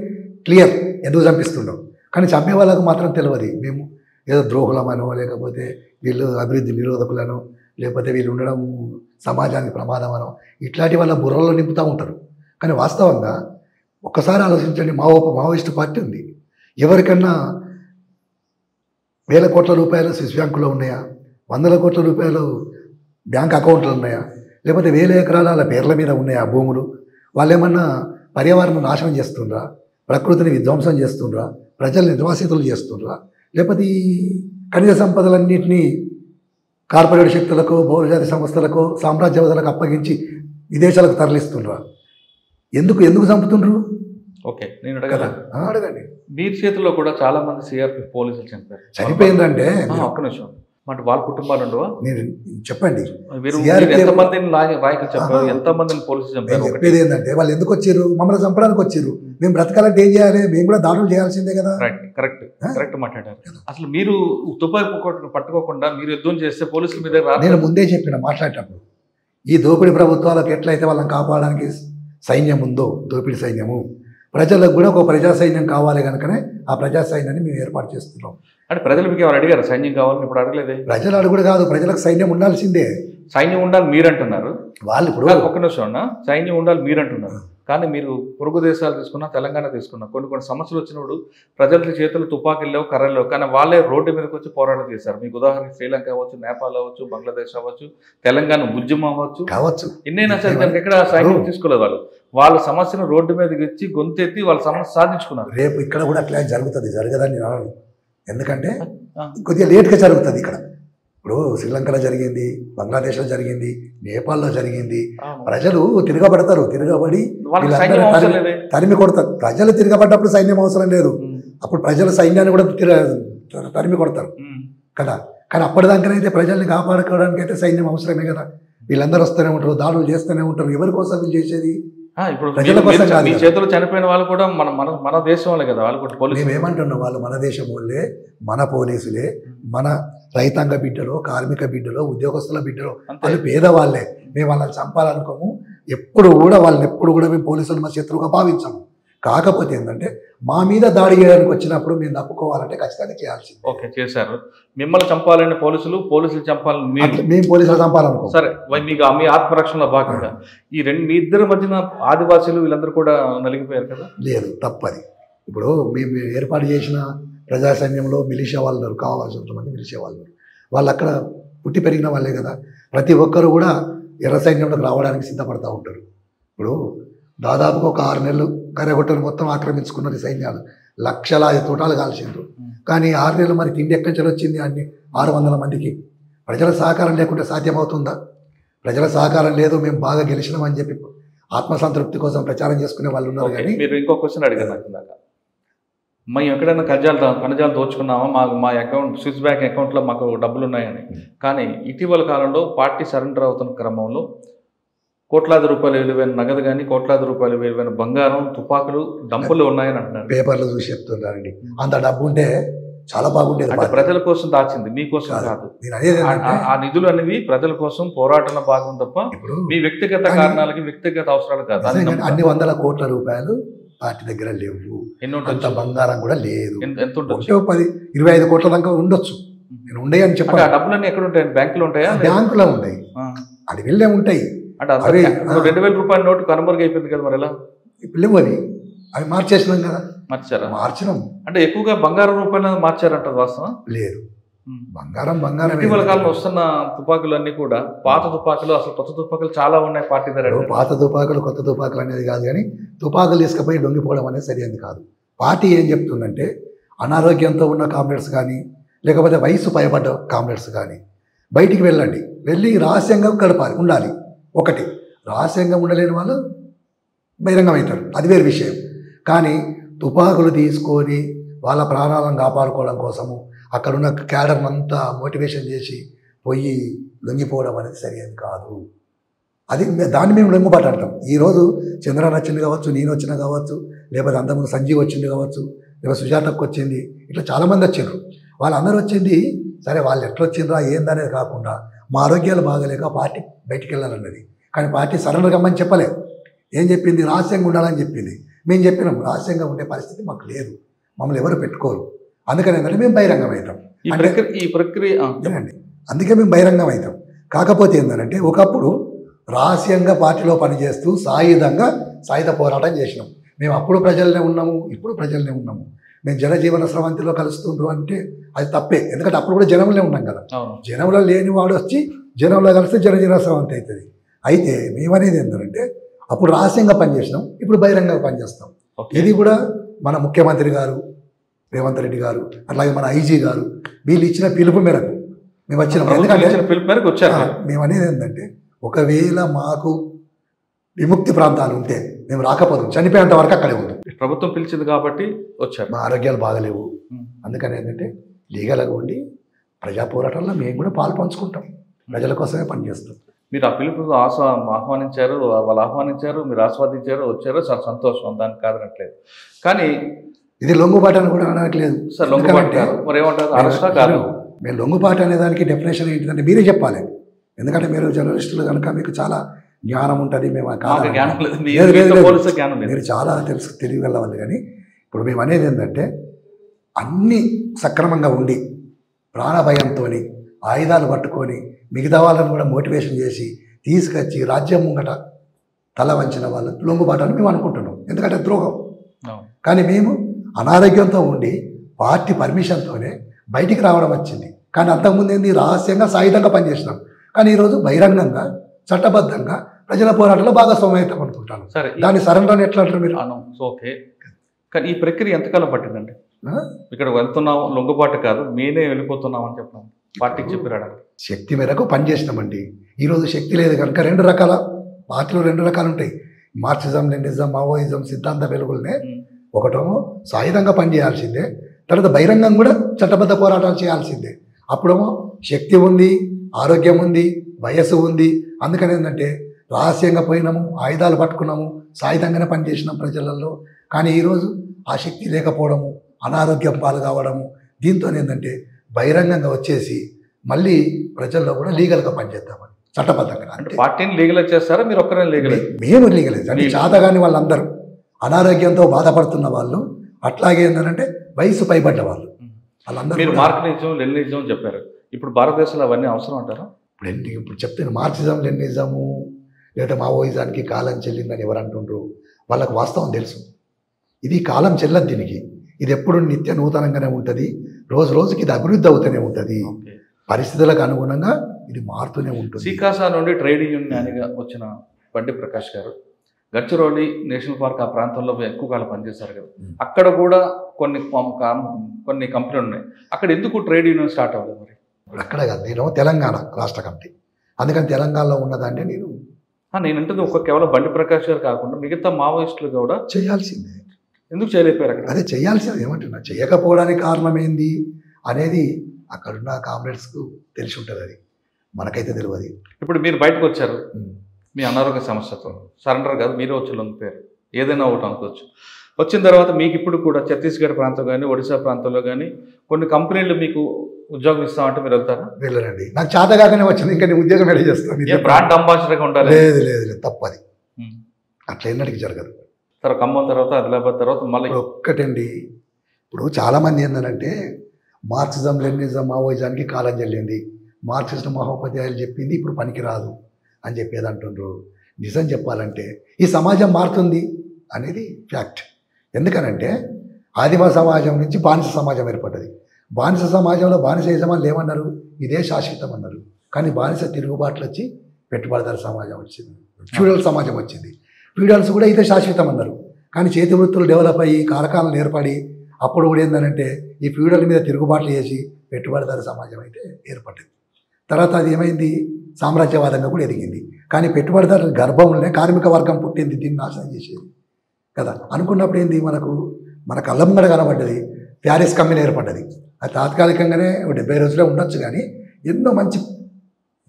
క్లియర్ ఎందుకు చంపిస్తున్నాం. కానీ చంపే వాళ్ళకు మాత్రం తెలియదు. మేము ఏదో ద్రోహులమనో, లేకపోతే వీళ్ళు అభివృద్ధి నిరోధకులను, లేకపోతే వీళ్ళు ఉండడం సమాజానికి ప్రమాదమనో, ఇట్లాంటి వాళ్ళ బుర్రలో నింపుతూ ఉంటారు. కానీ వాస్తవంగా ఒక్కసారి ఆలోచించండి, మావోయిస్టు పార్టీ ఉంది. ఎవరికన్నా వేల కోట్ల రూపాయలు స్విస్ బ్యాంకులో ఉన్నాయా? 100 కోట్ల రూపాయలు బ్యాంక్ అకౌంట్లు ఉన్నాయా? లేకపోతే 1000 ఎకరాల వాళ్ళ పేర్ల మీద ఉన్నాయా భూములు? వాళ్ళు ఏమన్నా పర్యావరణం నాశనం చేస్తుండ్రా? ప్రకృతిని విధ్వంసం చేస్తుండ్రా? ప్రజల్ని నిర్వాసితులు చేస్తుండ్రా? లేకపోతే ఈ ఖనిజ సంపదలన్నింటినీ కార్పొరేట్ శక్తులకు, బహుళజాతి సంస్థలకు, సామ్రాజ్యవాదులకు అప్పగించి విదేశాలకు తరలిస్తుండ్రా? ఎందుకు చంపుతుండ్రు? ఓకే, నేను అడగండి. వీరి చేతిలో కూడా చాలా మంది సిఆర్పి పోలీసులు చనిపోయిందంటే ఒక్క నిమిషం, అంటే వాళ్ళ కుటుంబాలు ఉండవా? నేను చెప్పండి. ఎంతమందిని రాయకులు చెప్పారు, ఎంతమందిని పోలీసులు చంపారు? చెప్పేది ఏంటంటే వాళ్ళు ఎందుకు వచ్చారు? మమ్మల్ని చంపడానికి వచ్చారు. మేము బ్రతకాలంటే ఏం చేయాలి? మేము కూడా దాడులు చేయాల్సిందే కదా. కరెక్ట్ మాట్లాడారు. అసలు మీరు తుపాకీ పట్టుకోకుండా మీరు యుద్ధం చేస్తే పోలీసుల మీద నేను ముందే చెప్పిన మాట్లాడేటప్పుడు, ఈ దోపిడీ ప్రభుత్వాలకు ఎట్లయితే వాళ్ళని కాపాడడానికి సైన్యం ఉందో, దోపిడీ సైన్యము, ప్రజలకు కూడా ఒక ప్రజా సైన్యం కావాలి కనుకనే ఆ ప్రజా సైన్యాన్ని మేము ఏర్పాటు చేస్తున్నాం. అంటే ప్రజలు మీకు ఎవరు అడిగారు సైన్యం కావాలని? ఇప్పుడు అడగలేదే. ప్రజలు అడుగుడు కాదు, ప్రజలకు సైన్యం ఉండాల్సిందే. సైన్యం ఉండాలి మీరు అంటున్నారు. వాళ్ళు ఇప్పుడు ఒక్క నిమిషం, సైన్యం ఉండాలి మీరు అంటున్నారు. కానీ మీరు పొరుగు దేశాలు తీసుకున్నా, తెలంగాణ తీసుకున్నా, కొన్ని సమస్యలు వచ్చినప్పుడు ప్రజల చేతులు తుపాకీలు లేవు, కర్రలు లేవు, కానీ వాళ్ళే రోడ్డు మీదకి వచ్చి పోరాటం చేశారు. మీకు ఉదాహరణకి శ్రీలంక అవ్వచ్చు, నేపాల్ అవ్వచ్చు, బంగ్లాదేశ్ అవ్వచ్చు, తెలంగాణ ఉద్యమం అవ్వచ్చు, ఎన్నైనా సరే దానికి ఎక్కడ సైన్యం తీసుకోలేదు. వాళ్ళ సమస్యను రోడ్డు మీదకి ఇచ్చి గొంతెత్తి వాళ్ళ సమస్య సాధించుకున్నారు. రేపు ఇక్కడ కూడా అట్లా జరుగుతుంది, జరగదని నేను అనను. ఎందుకంటే కొద్దిగా లేట్గా జరుగుతుంది. ఇక్కడ ఇప్పుడు శ్రీలంకలో జరిగింది, బంగ్లాదేశ్లో జరిగింది, నేపాల్లో జరిగింది. ప్రజలు తిరగబడతారు, తిరగబడి తరిమి కొడతారు. ప్రజలు తిరగబడ్డప్పుడు సైన్యం అవసరం లేదు, అప్పుడు ప్రజల సైన్యాన్ని కూడా తరిమి కొడతారు కదా. కానీ అప్పటిదాకానైతే ప్రజల్ని కాపాడుకోవడానికి అయితే సైన్యం అవసరమే కదా. వీళ్ళందరూ వస్తూనే ఉంటారు, దాడులు చేస్తూనే ఉంటారు. ఎవరి కోసం వీళ్ళు చేసేది? ఇప్పుడు ప్రజల కోసం కాదు మీ కదా. చేతులు చనిపోయిన వాళ్ళు కూడా మన మన మన దేశం వాళ్ళే కదా, వాళ్ళు కూడా పోలీసు. మేమేమంటున్నాం, వాళ్ళు మన దేశం వాళ్ళే, మన పోలీసులే, మన రైతాంగ బిడ్డలో, కార్మిక బిడ్డలో, ఉద్యోగస్తుల బిడ్డలో, అంతే. వాళ్ళు పేదవాళ్ళే. మేము వాళ్ళని చంపాలనుకోము, ఎప్పుడు కూడా వాళ్ళని ఎప్పుడు కూడా మేము పోలీసులు మా శత్రువుగా భావించాము. కాకపోతే ఏంటంటే మా మీద దాడి చేయడానికి వచ్చినప్పుడు మేము తప్పుకోవాలంటే ఖచ్చితంగా చేయాల్సింది. ఓకే, చేశారు. మిమ్మల్ని చంపాలని పోలీసులు చంపాలని మీరు. మేము పోలీసులు చంపాలనుకో. సరే, మీకు మీ ఆత్మరక్షణలో భాగంగా మీ ఇద్దరి మధ్యన ఆదివాసీలు వీళ్ళందరూ కూడా నలిగిపోయారు కదా. లేదు, తప్పది. ఇప్పుడు మేము ఏర్పాటు చేసిన ప్రజా సైన్యంలో మిలిషియా వాళ్ళు ఉన్నారు, కావాల్సినంత మంది మిలిషియా వాళ్ళు ఉన్నారు. వాళ్ళు అక్కడ పుట్టి పెరిగిన వాళ్ళే కదా. ప్రతి ఒక్కరు కూడా ఎర్ర సైన్యంలోకి రావడానికి సిద్ధపడతా ఉంటారు. ఇప్పుడు దాదాపుగా ఒక 6 నెలలు కర్రగొట్టలు మొత్తం ఆక్రమించుకున్నది సైన్యాలు, లక్షలాది తోటాలు కాల్చిండ్రు. కానీ 6 నెలలు మరి తిండి ఎక్కడి నుంచి వచ్చింది అన్ని 600 మందికి? ప్రజల సహకారం లేకుంటే సాధ్యమవుతుందా? ప్రజల సహకారం లేదు, మేము బాగా గెలిచినామని చెప్పి ఆత్మసంతృప్తి కోసం ప్రచారం చేసుకునే వాళ్ళు ఉన్నారు. కానీ మీరు ఇంకో క్వశ్చన్ అడిగారు నాకు ఇందాక, మేము ఎక్కడైనా కణజాలు దోచుకున్నామా, మా అకౌంట్ స్విస్ బ్యాంక్ అకౌంట్లో మాకు డబ్బులు ఉన్నాయని. కానీ ఇటీవల కాలంలో పార్టీ సరెండర్ అవుతున్న క్రమంలో కోట్లాది రూపాయలు విలువైన నగదు కానీ, కోట్లాది రూపాయలు విలువైన బంగారం, తుపాకులు, డంపులు ఉన్నాయని అంటున్నారు. పేపర్లు చూసి చెప్తున్నారండి. అంత డబ్బు ఉంటే చాలా బాగుండేది. అంటే ప్రజల కోసం దాచింది, మీకోసం కాదు. నేను అనేది ఆ నిధులు అనేవి ప్రజల కోసం పోరాటంలో భాగం తప్ప ఇప్పుడు మీ వ్యక్తిగత కారణాలకి, వ్యక్తిగత అవసరాలు కాదు. అన్ని వందల కోట్ల రూపాయలు పార్టీ దగ్గర లేవు, అంత బంగారం కూడా లేదు. ఎంత ఉండొచ్చు? 10-25 కోట్ల దాకా ఉండొచ్చు. నేను ఉండే అని చెప్పాను. ఆ డబ్బులన్నీ ఎక్కడ ఉంటాయి? బ్యాంకులో ఉంటాయా? బ్యాంకులో ఉంటాయి, అడవిల్లే ఉంటాయి. అంటే 2000 రూపాయల నోటు కనుమరుగు అయిపోయింది కదా, మరి ఎలా? ఇప్పుడు లేవు అవి మార్చేసినాం కదా. మార్చినాం. అంటే ఎక్కువగా బంగారం రూపాయలు మార్చారంట, వాస్తవం? లేదు, బంగారం ఇటీవల కాలంలో వస్తున్న తుపాకులన్నీ కూడా పాత తుపాకులు, అసలు కొత్త తుపాకులు చాలా ఉన్నాయి పార్టీ దగ్గర. పాత తుపాకులు కొత్త తుపాకులు అనేది కాదు, కానీ తుపాకులు తీసుకుపోయి లొంగిపోవడం అనేది సరైనది కాదు. పార్టీ ఏం చెప్తుందంటే అనారోగ్యంతో ఉన్న కామ్రేడ్స్ కానీ, లేకపోతే వయసు పైబడ్డ కామ్రేడ్స్ కానీ బయటికి వెళ్ళండి, వెళ్ళి రహస్యంగా గడపాలి, ఉండాలి. ఒకటి, రహస్యంగా ఉండలేని వాళ్ళు బహిరంగం అవుతారు, అది వేరే విషయం. కానీ తుపాకులు తీసుకొని వాళ్ళ ప్రాణాలను కాపాడుకోవడం కోసము అక్కడున్న క్యాడర్ని అంతా మోటివేషన్ చేసి పోయి లొంగిపోవడం అనేది సరైనది కాదు. అది దాన్ని మేము లొంగుబాటు అంటాం. ఈరోజు చంద్రన్ వచ్చింది కావచ్చు, నేను వచ్చినా కావచ్చు, లేకపోతే అంతకుముందు సంజీవ్ వచ్చింది కావచ్చు, లేకపోతే సుజాతకు వచ్చింది, ఇట్లా చాలామంది వచ్చిండ్రు. వాళ్ళందరూ వచ్చింది సరే, వాళ్ళు ఎట్లా వచ్చిండ్రా ఏందనేది కాకుండా మా ఆరోగ్యాలు బాగలేక పార్టీ బయటికి వెళ్ళాలన్నది. కానీ పార్టీ సరెండర్ కమ్మని చెప్పలేదు. ఏం చెప్పింది? రహస్యంగా ఉండాలని చెప్పింది. మేము చెప్పినాం రహస్యంగా ఉండే పరిస్థితి మాకు లేదు, మమ్మల్ని ఎవరు పెట్టుకోరు. అందుకని ఏంటంటే మేము బహిరంగం అవుతాం. ఈ ప్రక్రియ అందుకే మేము బహిరంగం అవుతాం. కాకపోతే ఏంటంటే ఒకప్పుడు రహస్యంగా పార్టీలో పనిచేస్తూ సాయుధ పోరాటం చేసినాం. మేము అప్పుడు ప్రజలనే ఉన్నాము, ఇప్పుడు ప్రజలనే ఉన్నాము. మేము జనజీవన స్రవంతిలో కలుస్తుండ్రు అంటే అది తప్పే. ఎందుకంటే అప్పుడు కూడా జనంలో ఉన్నాం కదా. జనంలో లేని వాడు వచ్చి జనంలో కలిస్తే జనజీవన స్రవంతి అవుతుంది. అయితే మేమనేది ఏంటంటే అప్పుడు రహస్యంగా పనిచేసినాం, ఇప్పుడు బహిరంగంగా పనిచేస్తాం. ఇది కూడా మన ముఖ్యమంత్రి గారు రేవంత్ రెడ్డి గారు, అట్లాగే మన ఐజీ గారు వీళ్ళు ఇచ్చిన పిలుపు మేరకు మేము వచ్చినాం. ఎందుకంటే మేము అనేది ఏంటంటే ఒకవేళ మాకు విముక్తి ప్రాంతాలు ఉంటే మేము రాకపోతాం, చనిపోయేంత వరకు అక్కడే ఉంటాం. ప్రభుత్వం పిలిచింది కాబట్టి వచ్చారు. మా ఆరోగ్యాలు బాగలేవు, అందుకని ఏంటంటే లీగల్గా ఉండి ప్రజా పోరాటంలో మేము కూడా పాలు పంచుకుంటాం, ప్రజల కోసమే పనిచేస్తాం. మీరు ఆ పిలుపు ఆహ్వానించారు, వాళ్ళు ఆహ్వానించారు, మీరు ఆస్వాదించారు, వచ్చారు, చాలా సంతోషం, దానికి కాదనట్లేదు. కానీ ఇది లొంగుబాటు అని కూడా అనట్లేదు సార్. లొంగుబాటు మరి ఏమంటారు? అరెస్టా కాదు. మేము లొంగుబాటు అనే దానికి డెఫినేషన్ ఏంటిదంటే మీరే చెప్పాలి. ఎందుకంటే మీరు జర్నలిస్టులు కనుక మీకు చాలా జ్ఞానం ఉంటుంది. మేము మీరు చాలా తెలియగల వాళ్ళు. కానీ ఇప్పుడు మేము అనేది ఏంటంటే అన్నీ సక్రమంగా ఉండి ప్రాణభయంతో ఆయుధాలు పట్టుకొని మిగతా వాళ్ళని కూడా మోటివేషన్ చేసి తీసుకొచ్చి రాజ్యం ముంగట తల వంచిన వాళ్ళు లొంగుబాటు అని మేము అనుకుంటున్నాం. ఎందుకంటే ద్రోహం. కానీ మేము అనారోగ్యంతో ఉండి పార్టీ పర్మిషన్తోనే బయటికి రావడం వచ్చింది. కానీ అంతకుముందు ఏంది రహస్యంగా సాయుధంగా పనిచేసినాం. కానీ ఈరోజు బహిరంగంగా చట్టబద్ధంగా ప్రజల పోరాటంలో భాగస్వామ్యం అవుతాం అనుకుంటాను. సరే, దాన్ని సరెండర్ అని ఎట్లా అంటారు మీరు? ఓకే, కానీ ఈ ప్రక్రియ ఎంతకాలం పట్టిందండి? ఇక్కడ వెళ్తున్నాం, లొంగుబాటు కాదు, మేనే వెళ్ళిపోతున్నాం అని చెప్పాను పార్టీకి చెప్పి రావడానికి. శక్తి మేరకు పనిచేసినామండి. ఈరోజు శక్తి లేదు కనుక రెండు రకాల పార్టీలు రెండు రకాలు ఉంటాయి. మార్క్సిజం, లెనినిజం, మావోయిజం సిద్ధాంత వెలుగులనే ఒకటేమో సాయుధంగా పనిచేయాల్సిందే, తర్వాత బహిరంగం కూడా చట్టబద్ధ పోరాటాలు చేయాల్సిందే. అప్పుడేమో శక్తి ఉంది, ఆరోగ్యం ఉంది, వయస్సు ఉంది. అందుకని ఏంటంటే రహస్యంగా పోయినాము, ఆయుధాలు పట్టుకున్నాము, సాయుధంగానే పనిచేసినాం ప్రజలలో. కానీ ఈరోజు ఆ శక్తి లేకపోవడము, అనారోగ్యం పాలు కావడము, దీంతో ఏంటంటే బహిరంగంగా వచ్చేసి మళ్ళీ ప్రజల్లో కూడా లీగల్గా పనిచేద్దామని చట్టబద్ధంగా. అంటే పార్టీని లీగలైజ్ చేస్తారా, మీరు ఒక్కరే లీగలైజ్? మేము లీగలైజ్ అంటే చాతగాని వాళ్ళందరూ అనారోగ్యంతో బాధపడుతున్న వాళ్ళు, అట్లాగే ఏంటంటే వయసు పైబడ్డ వాళ్ళు, వాళ్ళందరూ. మీరు మార్క్సిజం లెనినిజం చెప్పారు, ఇప్పుడు భారతదేశంలో అవన్నీ అవసరం అంటారా? ఇప్పుడు చెప్తాను, మార్క్సిజం లెనినిజము లేదా మావోయిజానికి కాలం చెల్లిందని ఎవరు అంటుండ్రు? వాళ్ళకు వాస్తవం తెలుసు. ఇది కాలం చెల్లదు దీనికి, ఇది ఎప్పుడు నిత్య నూతనంగానే ఉంటుంది, రోజు రోజుకి ఇది అభివృద్ధి అవుతూనే ఉంటుంది, పరిస్థితులకు అనుగుణంగా ఇది మారుతూనే ఉంటుంది. సీకాసా నుండి ట్రేడ్ యూనియన్గా వచ్చిన బండి ప్రకాష్ గారు గచ్చిరోలి నేషనల్ పార్క్ ఆ ప్రాంతంలో ఎక్కువ కాలం పనిచేశారు కదా, అక్కడ కూడా కొన్ని కంపెనీలు ఉన్నాయి, అక్కడ ఎందుకు ట్రేడ్ యూనియన్ స్టార్ట్ అవ్వలేదు? మరి అక్కడ కాదు, నేను తెలంగాణ రాష్ట్ర కమిటీ, అందుకని తెలంగాణలో ఉన్నదంటే నేను అంటుంది ఒక కేవలం బండి ప్రకాష్ గారు కాకుండా మిగతా మావోయిస్టులు కూడా చేయాల్సిందే. ఎందుకు చేయలేకపోయారు అక్కడ? అదే చేయాల్సింది, ఏమంటున్నా చేయకపోవడానికి కారణం ఏంది అనేది అక్కడున్న కామ్రేడ్స్కు తెలిసి ఉంటుంది, అది మనకైతే తెలియదు. ఇప్పుడు మీరు బయటకు వచ్చారు మీ అనారోగ్య సమస్యతో, సరెండర్ కాదు మీరే వచ్చి లొంగిపోయారు, ఏదైనా ఒకటి అనుకోవచ్చు. వచ్చిన తర్వాత మీకు ఇప్పుడు కూడా ఛత్తీస్గఢ్ ప్రాంతం కానీ ఒడిశా ప్రాంతంలో కానీ కొన్ని కంపెనీలు మీకు ఉద్యోగం ఇస్తామంటే మీరు వెళ్తారా? వెళ్ళరండి, నాకు చేత కాకనే వచ్చింది, ఇంకా నేను ఉద్యోగం ఎలా చేస్తాను? బ్రాండ్ అంబాసిడర్గా ఉండాలి? లేదు లేదు లేదు, తప్పది, అట్లా ఎన్నటికి జరగదు. తర్వాత ఖమ్మం తర్వాత ఆదిలాబాద్ తర్వాత మళ్ళీ ఒక్కటండి. ఇప్పుడు చాలామంది ఏంటంటే మార్క్సిజం లెనినిజం మావోయిజానికి కాలం చెల్లింది, మార్క్సిస్ట్ మహోపాధ్యాయులు చెప్పింది ఇప్పుడు పనికిరాదు అని చెప్పేది అంటుండ్రు. నిజం చెప్పాలంటే ఈ సమాజం మారుతుంది అనేది ఫ్యాక్ట్. ఎందుకనంటే ఆదిమ సమాజం నుంచి బానిస సమాజం ఏర్పడ్డది. బానిస సమాజంలో బానిస యజమానులు ఏమన్నారు? ఇదే శాశ్వతం అన్నారు. కానీ బానిస తిరుగుబాట్లు వచ్చి పెట్టుబడిదారు సమాజం వచ్చింది, ఫ్యూడల్ సమాజం వచ్చింది. ఫ్యూడల్స్ కూడా ఇదే శాశ్వతం అన్నారు. కానీ చేతి వృత్తులు డెవలప్ అయ్యి కారకాలను ఏర్పడి అప్పుడు కూడా ఏంటంటే ఈ ఫ్యూడల్ మీద తిరుగుబాట్లు చేసి పెట్టుబడిదారు సమాజం అయితే ఏర్పడింది. తర్వాత అది ఏమైంది? సామ్రాజ్యవాదంగా కూడా ఎదిగింది. కానీ పెట్టుబడిదారుల గర్భంలోనే కార్మిక వర్గం పుట్టింది, దీన్ని నాశనం చేసేది కదా. అనుకున్నప్పుడు ఏంది, మన కళ్ళమ్మడ కనబడ్డది, ప్యారిస్ కంపెనీ ఏర్పడ్డది. అది తాత్కాలికంగానే 70 రోజులే ఉండొచ్చు, కానీ ఎన్నో మంచి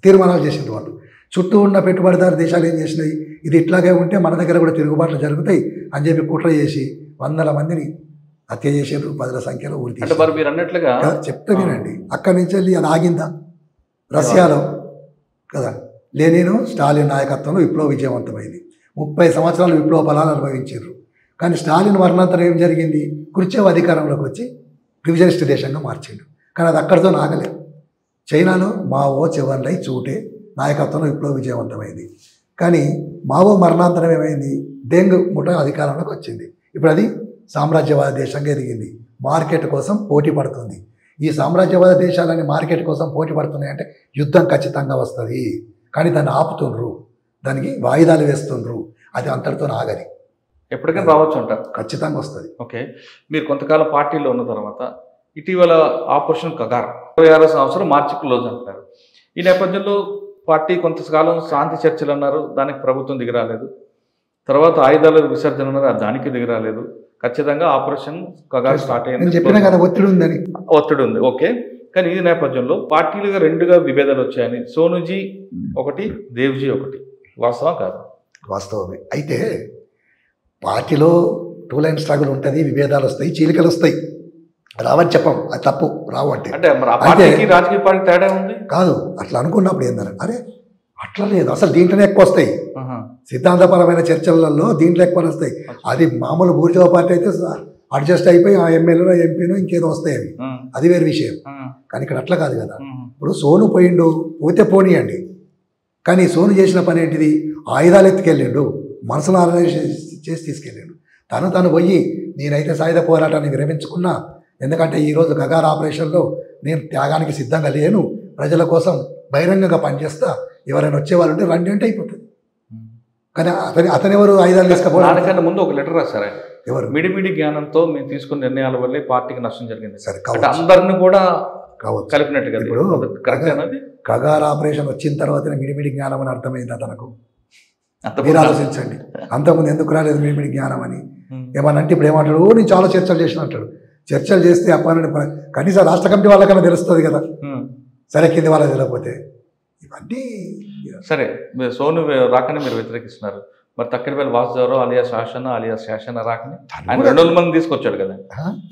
తీర్మానాలు చేసింది వాళ్ళు. చుట్టూ ఉన్న పెట్టుబడిదారు దేశాలు ఏం చేసినాయి, ఇది ఇట్లాగే ఉంటే మన దగ్గర కూడా తిరుగుబాట్లు జరుగుతాయి అని చెప్పి కుట్ర చేసి 100 మందిని హత్య చేసేది, 10ల సంఖ్యలో ఊరి మీరు అన్నట్లుగా చెప్తే వినండి. అక్కడి నుంచి వెళ్ళి అది ఆగిందా? రష్యాలో కదా లెనిన్ స్టాలిన్ నాయకత్వంలో విప్లవ విజయవంతమైంది. 30 సంవత్సరాలు విప్లవ ఫలాలు అనుభవించారు. కానీ స్టాలిన్ మరణాంతరం ఏం జరిగింది? క్రుచ్చేవ్ అధికారంలోకి వచ్చి రివిజనిస్ట్ దేశంగా మార్చిండు. కానీ అది అక్కడితో ఆగలేదు. చైనాలో మావో చెవన్లై చూటే నాయకత్వంలో విప్లవ విజయవంతమైంది. కానీ మావో మరణాంతరం ఏమైంది? డెంగ్ ముఠా అధికారంలోకి వచ్చింది. ఇప్పుడు అది సామ్రాజ్యవాద దేశంగా ఎదిగింది, మార్కెట్ కోసం పోటీ పడుతుంది. ఈ సామ్రాజ్యవాద దేశాలని మార్కెట్ కోసం పోటీ పడుతున్నాయంటే యుద్ధం ఖచ్చితంగా వస్తుంది. కానీ దాన్ని ఆపుతుండ్రు, దానికి వాయిదాలు వేస్తుండ్రు. అది అంతటితో ఆగది, ఎప్పటికైనా రావచ్చు అంటారు. ఖచ్చితంగా వస్తుంది. ఓకే, మీరు కొంతకాలం పార్టీలో ఉన్న తర్వాత ఇటీవల ఆపరేషన్ కగార్ 26వ సంవత్సరం మార్చి క్లోజ్ అంటారు. ఈ నేపథ్యంలో పార్టీ కొంతకాలం శాంతి చర్చలు అన్నారు, దానికి ప్రభుత్వం దిగిరాలేదు. తర్వాత ఆయుధాల విసర్జన అన్నారు, దానికి దిగిరాలేదు. ఖచ్చితంగా ఆపరేషన్ కగార్ స్టార్ట్ అయింది. చెప్పినా కదా ఒత్తిడి ఉందని. ఒత్తిడి ఉంది, ఓకే. కానీ ఈ నేపథ్యంలో పార్టీలుగా 2గా విభేదాలు వచ్చాయని, సోనుజీ ఒకటి, దేవ్జీ ఒకటి, వాస్తవం కాదు? వాస్తవమే. అయితే పార్టీలో 2 లైన్ స్ట్రగుల్ ఉంటుంది, విభేదాలు వస్తాయి, చీలికలు వస్తాయి, రావని చెప్పం, అది తప్పు. రావు అంటే రాజకీయ పార్టీ తేడా ఉంది కాదు. అట్లా అనుకున్నప్పుడు ఏందని, అరే అట్లా లేదు, అసలు దీంట్లోనే ఎక్కువ వస్తాయి. సిద్ధాంతపరమైన చర్చలలో దీంట్లో ఎక్కువ వస్తాయి. అది మామూలు బూర్జువా పార్టీ అయితే అడ్జస్ట్ అయిపోయి ఆ ఎమ్మెల్యేలో ఎంపీనో ఇంకేదో వస్తాయి, అవి అది వేరే విషయం. కానీ ఇక్కడ అట్లా కాదు కదా. ఇప్పుడు సోను పోయిండు, పోతే పోనీయండి. కానీ సోను చేసిన పని ఏంటిది? ఆయుధాలు ఎత్తుకెళ్ళిండు, మనసులో ఆర్గనైజేషన్ చేసి తీసుకెళ్ళిండు. తను పోయి నేనైతే సాయుధ పోరాటాన్ని విరమించుకున్నా, ఎందుకంటే ఈరోజు కగార్ ఆపరేషన్లో నేను త్యాగానికి సిద్ధంగా లేను, ప్రజల కోసం బహిరంగంగా పనిచేస్తా, ఎవరైనా వచ్చేవాళ్ళు ఉంటే రండి అంటే అయిపోతుంది. కానీ అతనెవరు ఆయుధాలు తీసుకపోవడం? దానికన్నా ముందు ఒక లెటర్ రాశారు ఆయన. ఎవరు? మిడిమిడి జ్ఞానంతో మేము తీసుకున్న నిర్ణయాల వల్లే పార్టీకి నష్టం జరిగింది. సరే, అందరిని కూడా కావచ్చు కలిపినట్టుగా. ఇప్పుడు కగార్ ఆపరేషన్ వచ్చిన తర్వాతనే మిడిమిడి జ్ఞానం అని అర్థమైందా తనకు? మీరు ఆలోచించండి. అంతకుముందు ఎందుకు రాలేదు మిడిమిడి జ్ఞానం అని? ఏమనంటే ఇప్పుడు ఏమంటాడు, నేను చాలా చర్చలు చేసిన అంటాడు. చర్చలు చేస్తే అప్పని కనీసం రాష్ట్ర కమిటీ వాళ్ళకన్నా తెలుస్తుంది కదా. సరే, కింది వాళ్ళకి తెలియకపోతే ఇవన్నీ సరే, మీరు సోను రాకని మీరు వ్యతిరేకిస్తున్నారు. మరి తక్కినపల్లి వాసుదేవరావు అలియా శాసన రాకని ఆయన 200 మంది తీసుకొచ్చాడు కదా.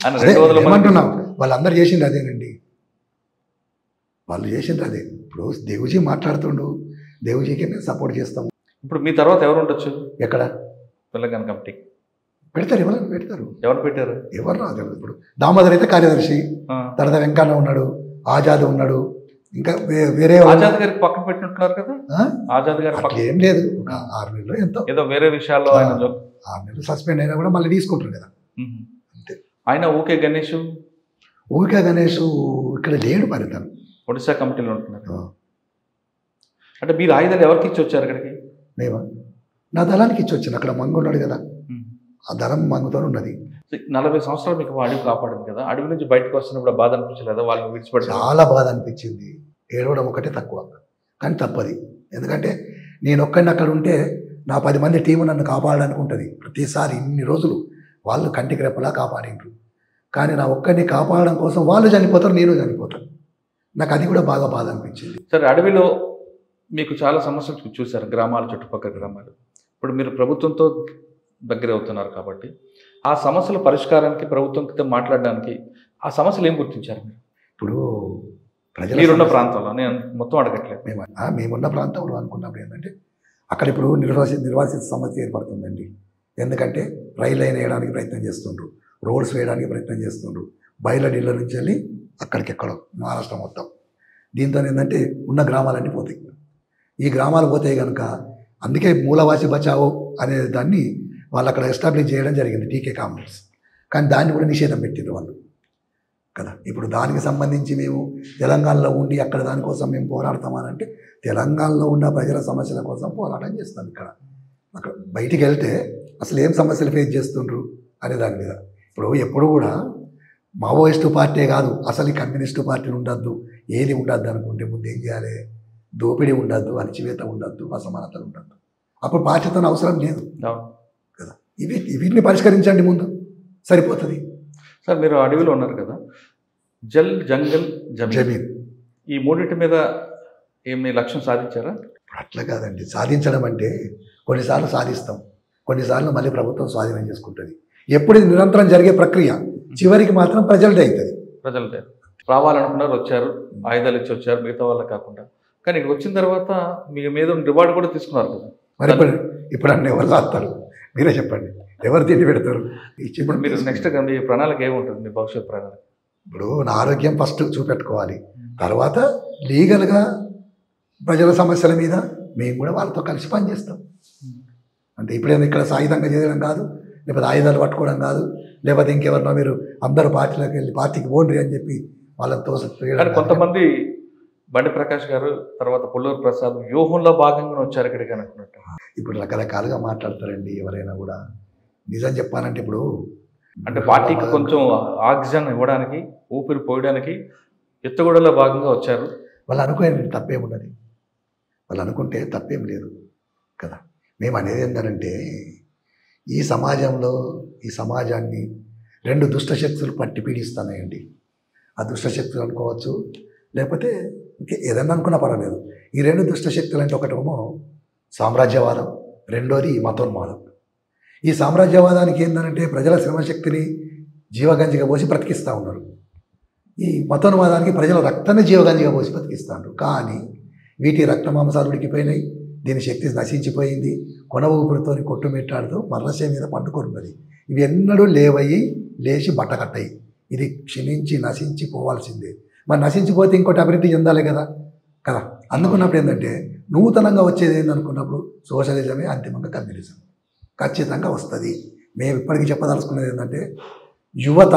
ఆయన 200 మంది వాళ్ళందరూ చేసింది అదేనండి. వాళ్ళు చేసింది అదే. ఇప్పుడు దేవుజీ మాట్లాడుతుండు, దేవుజీకి మేము సపోర్ట్ చేస్తాము. ఇప్పుడు మీ తర్వాత ఎవరు ఉండొచ్చు? ఎక్కడ తెలంగాణ కమిటీ పెడతారు, ఎవరైనా పెడతారు. ఎవరు పెట్టారు? ఎవరు రాదు. ఇప్పుడు దామోదర్ అయితే కార్యదర్శి, తర్వాత వెంకన్న ఉన్నాడు, ఆజాద్ ఉన్నాడు, ఇంకా వేరే ఆజాద్ గారికి పక్కన పెట్టినట్టున్నారు కదా. ఆజాద్ గారు అట్లా ఏం లేదు. ఒక 6 నెలలు ఎంతో ఏదో వేరే విషయాల్లో 6 నెలలు సస్పెండ్ అయినా కూడా మళ్ళీ తీసుకుంటారు కదా అంతే. ఆయన ఊకే గణేష్ ఇక్కడ లేడు మరి తను ఒడిశా కమిటీలో ఉంటున్నారు. అంటే మీరు ఆయుధాలు ఎవరికి ఇచ్చి వచ్చారు అక్కడికి? మేమా నా దళానికి ఇచ్చి వచ్చాను. అక్కడ మంగు ఉన్నాడు కదా, ఆ దళం మంగుతో ఉన్నది. 40 సంవత్సరాలు మీకు అడవి కాపాడింది కదా. అడవి నుంచి బయటకు వస్తున్నప్పుడు బాధ అనిపించలేదా? వాళ్ళని విడిచిపెట్టి చాలా బాధ అనిపించింది. ఏడవడం ఒకటే తక్కువ, కానీ తప్పది. ఎందుకంటే నేను ఒక్కడిని అక్కడ ఉంటే నా 10 మంది టీము నన్ను కాపాడడానికి ఉంటుంది. ప్రతిసారి ఇన్ని రోజులు వాళ్ళు కంటికి రెప్పలా కాపాడిండ్రు. కానీ నా ఒక్కడిని కాపాడడం కోసం వాళ్ళు చనిపోతారు, నేను చనిపోతాను. నాకు అది కూడా బాగా బాధ అనిపించింది. సరే, అడవిలో మీకు చాలా సమస్యలు చూశారు, గ్రామాలు, చుట్టుపక్కల గ్రామాలు. ఇప్పుడు మీరు ప్రభుత్వంతో దగ్గర అవుతున్నారు కాబట్టి ఆ సమస్యల పరిష్కారానికి ప్రభుత్వంతో మాట్లాడడానికి ఆ సమస్యలు ఏం గుర్తించారు మీరు? ఇప్పుడు మీరున్న ప్రాంతంలో, నేను మొత్తం అడగట్లేదు, మేమున్న ప్రాంతంలో అనుకున్నప్పుడు ఏంటంటే అక్కడ ఇప్పుడు నిర్వాసిత సమస్య ఏర్పడుతుందండి. ఎందుకంటే రైలు లైన్ వేయడానికి ప్రయత్నం చేస్తుండ్రు, రోడ్స్ వేయడానికి ప్రయత్నం చేస్తుండ్రు, బయలుడీళ్ళ నుంచి వెళ్ళి అక్కడికెక్కడం మహారాష్ట్ర మొత్తం. దీంతో ఏంటంటే ఉన్న గ్రామాలన్నీ పోతాయి. ఈ గ్రామాలు పోతే కనుక అందుకే మూలవాసి బచావో అనే దాన్ని వాళ్ళు అక్కడ ఎస్టాబ్లిష్ చేయడం జరిగింది, టీకే కాంప్లెక్స్. కానీ దాన్ని కూడా నిషేధం పెట్టిండ్రు వాళ్ళు కదా. ఇప్పుడు దానికి సంబంధించి మేము తెలంగాణలో ఉండి అక్కడ దానికోసం మేము పోరాడతామనంటే తెలంగాణలో ఉన్న ప్రజల సమస్యల కోసం పోరాటం చేస్తాం. ఇక్కడ అక్కడ బయటికి వెళ్తే అసలు ఏం సమస్యలు ఫేస్ చేస్తుండ్రు అనే దాని మీద. ఇప్పుడు ఎప్పుడు కూడా మావోయిస్టు పార్టీ కాదు, అసలు ఈ కమ్యూనిస్టు పార్టీలు ఉండద్దు, ఏది ఉండద్దు అనుకుంటే ముందు ఏం చేయాలి? దోపిడీ ఉండద్దు, అణచివేత ఉండద్దు, అసమానతలు ఉండద్దు. అప్పుడు పార్టీతో అవసరం లేదు కదా. వీటిని పరిష్కరించండి ముందు, సరిపోతుంది. సార్, మీరు అడవిలో ఉన్నారు కదా, జల్, జంగల్, జమీన్, ఈ మూడింటి మీద ఏమి లక్ష్యం సాధించారా? అట్లా కాదండి. సాధించడం అంటే కొన్నిసార్లు సాధిస్తాం, కొన్నిసార్లు మళ్ళీ ప్రభుత్వం స్వాధీనం చేసుకుంటుంది. ఎప్పుడు ఇది నిరంతరం జరిగే ప్రక్రియ, చివరికి మాత్రం ప్రజలదే అవుతుంది. ప్రజలదే రావాలనుకున్నారు, వచ్చారు, ఆయుధాలు ఇచ్చి వచ్చారు, మిగతా వాళ్ళకి కాకుండా. కానీ ఇక్కడ వచ్చిన తర్వాత మీ మీద రివార్డు కూడా తీసుకున్నారు కదా. మరి ఇప్పుడు అన్నీ ఎవరు రాస్తారు? మీరే చెప్పండి, ఎవరు తిండి పెడతారు? ఇప్పుడు మీరు నెక్స్ట్ మీ ప్రణాళిక ఏముంటుంది, మీ భవిష్యత్ ప్రణాళిక? ఇప్పుడు నా ఆరోగ్యం ఫస్ట్ చూపెట్టుకోవాలి, తర్వాత లీగల్గా ప్రజల సమస్యల మీద మేము కూడా వాళ్ళతో కలిసి పనిచేస్తాం. అంటే ఇప్పుడైనా ఇక్కడ సాయుధంగా చేయడం కాదు, లేకపోతే ఆయుధాలు పట్టుకోవడం కాదు, లేకపోతే ఇంకెవరినో మీరు అందరూ పార్టీలోకి వెళ్ళి పార్టీకి పోండి అని చెప్పి వాళ్ళతో. కొంతమంది బండి ప్రకాష్ గారు, తర్వాత పుల్లూరు ప్రసాద్ వ్యూహంలో భాగంగా వచ్చారు ఇక్కడికి అనుకున్నట్టు. ఇప్పుడు రకరకాలుగా మాట్లాడతారండి ఎవరైనా కూడా. నిజం చెప్పాలంటే ఇప్పుడు అంటే పార్టీకి కొంచెం ఆక్సిజన్ ఇవ్వడానికి, ఊపిరి పోయడానికి ఎత్తుగడలో భాగంగా వచ్చారు. వాళ్ళు అనుకునే తప్పేమున్నది, వాళ్ళు అనుకుంటే తప్పేం లేదు కదా. మేము అనేది ఏంటంటే ఈ సమాజంలో, ఈ సమాజాన్ని 2 దుష్టశక్తులు పట్టి పీడిస్తున్నాయండి. ఆ దుష్టశక్తులు అనుకోవచ్చు, లేకపోతే ఇంకా ఏదన్నా అనుకున్నా పర్వాలేదు. ఈ 2 దుష్టశక్తులు అంటే ఒకటేమో సామ్రాజ్యవాదం, రెండోది మతోన్మాదం. ఈ సామ్రాజ్యవాదానికి ఏంటంటే ప్రజల శ్రమశక్తిని జీవగంజిగా పోసి బ్రతికిస్తూ ఉన్నారు. ఈ మతోన్మాదానికి ప్రజల రక్తాన్ని జీవగంజిగా పోసి బ్రతికిస్తారు. కానీ వీటి రక్త మాంసాలు ఉడికిపోయినాయి, దీని శక్తి నశించిపోయింది, కొన ఊపిరితో కొట్టుమిట్టాడుతూ మర్రశ మీద పండుకొన్నది. ఇవి ఎన్నడూ లేవయి లేచి బట్టకట్టాయి. ఇది క్షీణించి నశించి పోవాల్సిందే. మరి నశించిపోతే ఇంకోటి అభివృద్ధి చెందాలి కదా కదా. అందుకున్నప్పుడు ఏంటంటే నూతనంగా వచ్చేది ఏంటనుకున్నప్పుడు సోషలిజమే అంతిమంగా కమ్యూనిజం ఖచ్చితంగా వస్తుంది. మేము ఇప్పటికీ చెప్పదలుచుకున్నది ఏంటంటే యువత